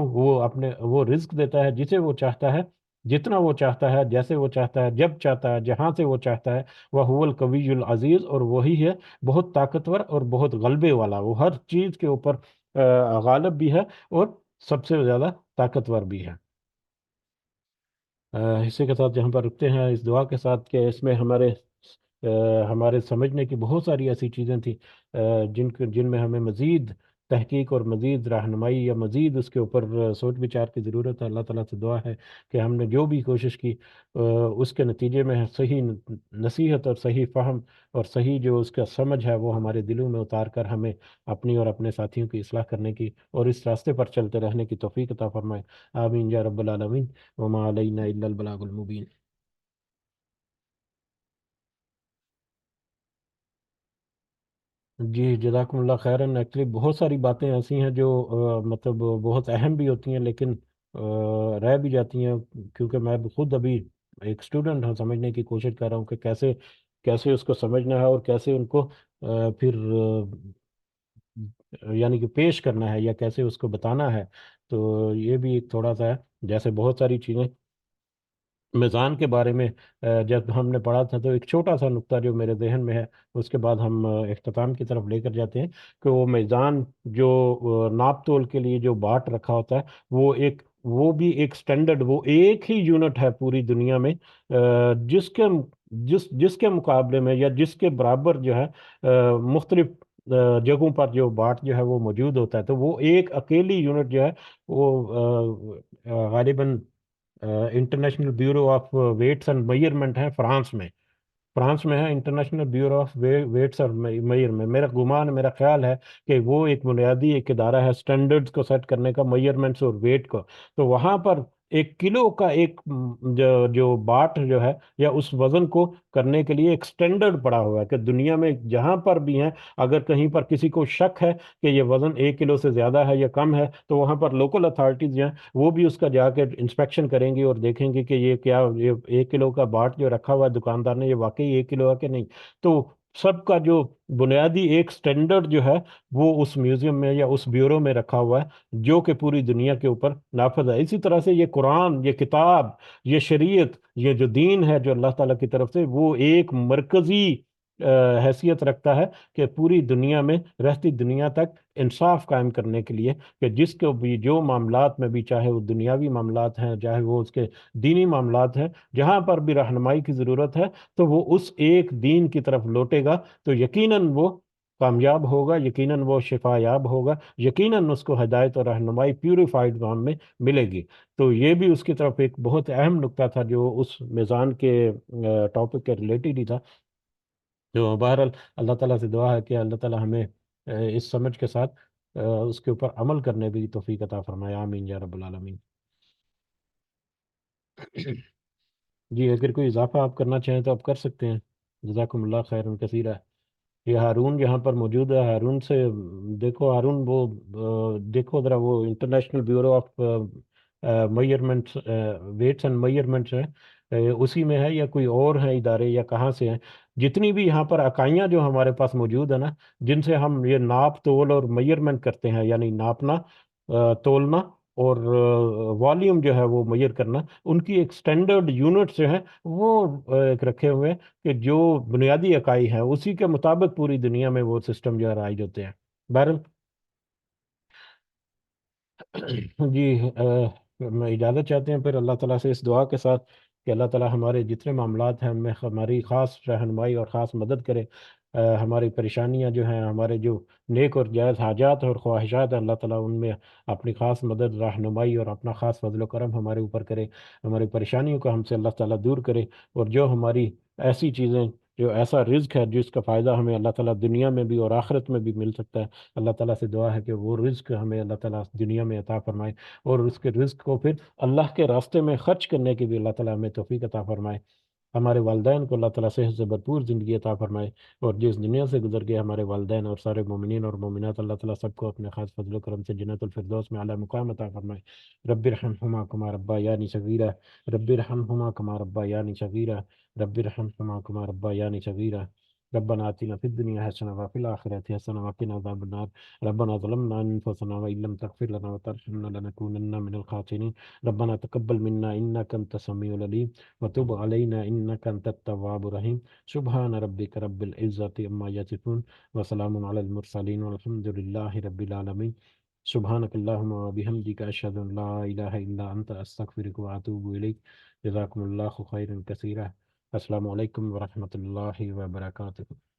وہ رزق دیتا ہے جسے وہ چاہتا ہے، جتنا وہ چاہتا ہے، جیسے وہ چاہتا ہے، جب چاہتا ہے، جہاں سے وہ چاہتا ہے۔ وہ القوی العزیز، اور وہی ہے بہت طاقتور اور بہت غلبے والا، وہ ہر چیز کے اوپر غالب بھی ہے اور سب سے زیادہ طاقتور بھی ہے۔ حصے کے ساتھ یہاں پر رکتے ہیں اس دعا کے ساتھ کہ اس میں ہمارے سمجھنے کی بہت ساری ایسی چیزیں تھیں جن میں ہمیں مزید تحقیق اور مزید رہنمائی یا مزید اس کے اوپر سوچ بچار کی ضرورت ہے۔ اللہ تعالیٰ سے دعا ہے کہ ہم نے جو بھی کوشش کی اس کے نتیجے میں صحیح نصیحت اور صحیح فہم اور صحیح جو اس کا سمجھ ہے وہ ہمارے دلوں میں اتار کر ہمیں اپنی اور اپنے ساتھیوں کی اصلاح کرنے کی اور اس راستے پر چلتے رہنے کی توفیق عطا فرمائے۔ آمین یا رب العالمین، وما علینا الا البلاغ المبین۔ جی جزاکم اللہ خیرن۔ ایکچولی بہت ساری باتیں ایسی ہیں جو مطلب بہت اہم بھی ہوتی ہیں، لیکن رہ بھی جاتی ہیں، کیونکہ میں خود ابھی ایک اسٹوڈنٹ ہوں، سمجھنے کی کوشش کر رہا ہوں کہ کیسے کیسے اس کو سمجھنا ہے اور کیسے ان کو پھر یعنی کہ پیش کرنا ہے یا کیسے اس کو بتانا ہے۔ تو یہ بھی ایک تھوڑا سا ہے، جیسے بہت ساری چیزیں میزان کے بارے میں جب ہم نے پڑھا تھا، تو ایک چھوٹا سا نقطہ جو میرے ذہن میں ہے، اس کے بعد ہم اختتام کی طرف لے کر جاتے ہیں، کہ وہ میزان جو ناپ تول کے لیے جو باٹ رکھا ہوتا ہے، وہ بھی ایک سٹینڈرڈ، وہ ایک ہی یونٹ ہے پوری دنیا میں، جس کے مقابلے میں یا جس کے برابر جو ہے مختلف جگہوں پر جو باٹ جو ہے وہ موجود ہوتا ہے، تو وہ ایک اکیلی یونٹ جو ہے وہ غالباً international bureau of weights and measurement ہے فرانس میں۔ فرانس میں ہے انٹرنیشنل بیورو آف ویٹس اور میئر میں، میرا گمان، میرا خیال ہے کہ وہ ایک بنیادی ایک ادارہ ہے سٹینڈرڈز کو سیٹ کرنے کا، میئرمنٹس اور ویٹ کو. تو وہاں پر ایک کلو کا ایک جو باٹ جو ہے یا اس وزن کو کرنے کے لیے ایک سٹینڈرڈ پڑا ہوا ہے کہ دنیا میں جہاں پر بھی ہیں، اگر کہیں پر کسی کو شک ہے کہ یہ وزن 1 کلو سے زیادہ ہے یا کم ہے، تو وہاں پر لوکل اتھارٹیز جو ہیں وہ بھی اس کا جا کے انسپیکشن کریں گی اور دیکھیں گے کہ یہ کیا، یہ 1 کلو کا باٹ جو رکھا ہوا ہے دکاندار نے، یہ واقعی 1 کلو ہے کہ نہیں. تو سب کا جو بنیادی ایک سٹینڈرڈ جو ہے وہ اس میوزیم میں یا اس بیورو میں رکھا ہوا ہے، جو کہ پوری دنیا کے اوپر نافذ ہے. اسی طرح سے یہ قرآن، یہ کتاب، یہ شریعت، یہ جو دین ہے جو اللہ تعالیٰ کی طرف سے، وہ ایک مرکزی حیثیت رکھتا ہے کہ پوری دنیا میں، رہتی دنیا تک انصاف قائم کرنے کے لیے، کہ جس کو بھی جو معاملات میں بھی، چاہے وہ دنیاوی معاملات ہیں، چاہے وہ اس کے دینی معاملات ہیں، جہاں پر بھی رہنمائی کی ضرورت ہے تو وہ اس ایک دین کی طرف لوٹے گا تو یقیناً وہ کامیاب ہوگا، یقیناً وہ شفا یاب ہوگا، یقیناً اس کو ہدایت اور رہنمائی پیوریفائڈ فارم میں ملے گی. تو یہ بھی اس کی طرف ایک بہت اہم نقطہ تھا جو اس میزان کے ٹاپک کے ریلیٹڈ ہی تھا. جو بہرحال اللہ تعالیٰ سے دعا ہے کہ اللہ تعالیٰ ہمیں اس سمجھ کے ساتھ اس کے اوپر عمل کرنے بھی توفیق عطا فرمائے. آمین یا رب العالمین. جی اگر کوئی اضافہ آپ کرنا چاہیں تو آپ کر سکتے ہیں. جزاکم اللہ خیر کثیرہ. یہ ہارون یہاں پر موجود ہے. ہارون سے دیکھو، ہارون وہ دیکھو ذرا، وہ international bureau of measurements, weights and measurements ہے، اسی میں ہے یا کوئی اور ہیں ادارے یا کہاں سے ہیں؟ جتنی بھی یہاں پر اکائیاں جو ہمارے پاس موجود ہیں نا، جن سے ہم یہ ناپ تول اور میئرمنٹ کرتے ہیں، یعنی ناپنا، تولنا اور والیوم جو ہے وہ میئر کرنا، ان کی ایک سٹینڈرڈ یونٹس جو ہیں وہ ایک رکھے ہوئے ہیں کہ جو بنیادی اکائی ہے اسی کے مطابق پوری دنیا میں وہ سسٹم جو ہے رائج ہوتے ہیں. بہرحال جی میں اجازت چاہتے ہیں پھر اللہ تعالیٰ سے اس دعا کے ساتھ کہ اللہ تعالیٰ ہمارے جتنے معاملات ہیں ان میں ہماری خاص رہنمائی اور خاص مدد کرے. ہماری پریشانیاں جو ہیں، ہمارے جو نیک اور جائز حاجات اور خواہشات ہیں، اللہ تعالیٰ ان میں اپنی خاص مدد، رہنمائی اور اپنا خاص فضل و کرم ہمارے اوپر کرے. ہماری پریشانیوں کو ہم سے اللہ تعالیٰ دور کرے. اور جو ہماری ایسی چیزیں، جو ایسا رزق ہے جس کا فائدہ ہمیں اللہ تعالیٰ دنیا میں بھی اور آخرت میں بھی مل سکتا ہے، اللہ تعالیٰ سے دعا ہے کہ وہ رزق ہمیں اللہ تعالیٰ دنیا میں عطا فرمائے، اور اس کے رزق کو پھر اللہ کے راستے میں خرچ کرنے کی بھی اللہ تعالیٰ ہمیں توفیق عطا فرمائے. ہمارے والدین کو اللہ تعالیٰ صحت سے بھرپور زندگی عطا فرمائے. اور جس دنیا سے گزر گئے ہمارے والدین اور سارے مومنین اور مومنات، اللہ تعالیٰ سب کو اپنے خاص فضل و کرم سے جنت الفردوس میں اعلیٰ مقام عطا فرمائے. رب ارحمہما کما ربیانی صغیرہ، رب ارحمہما کما ربیانی صغیرہ، رب ارحمہما کما ربیانی صغیرہ. ربنا آتنا في الدنيا حسنة وفي الآخرة حسنة وقنا عذاب النار. ربنا ظلمنا أنفسنا وإن لم تغفر لنا وترحمنا لنكونن من الخاسرين. ربنا تقبل منا إنك أنت السميع العليم وتب علينا إنك أنت التواب الرحيم. سبحان ربك رب العزة عما يصفون وسلام على المرسلين والحمد لله رب العالمين. سبحانك اللهم وبحمدك أشهد أن لا إله إلا أنت أستغفرك وأتوب إليك. جزاكم الله خيرا كثيرا. السلام علیکم ورحمۃ اللہ وبرکاتہ.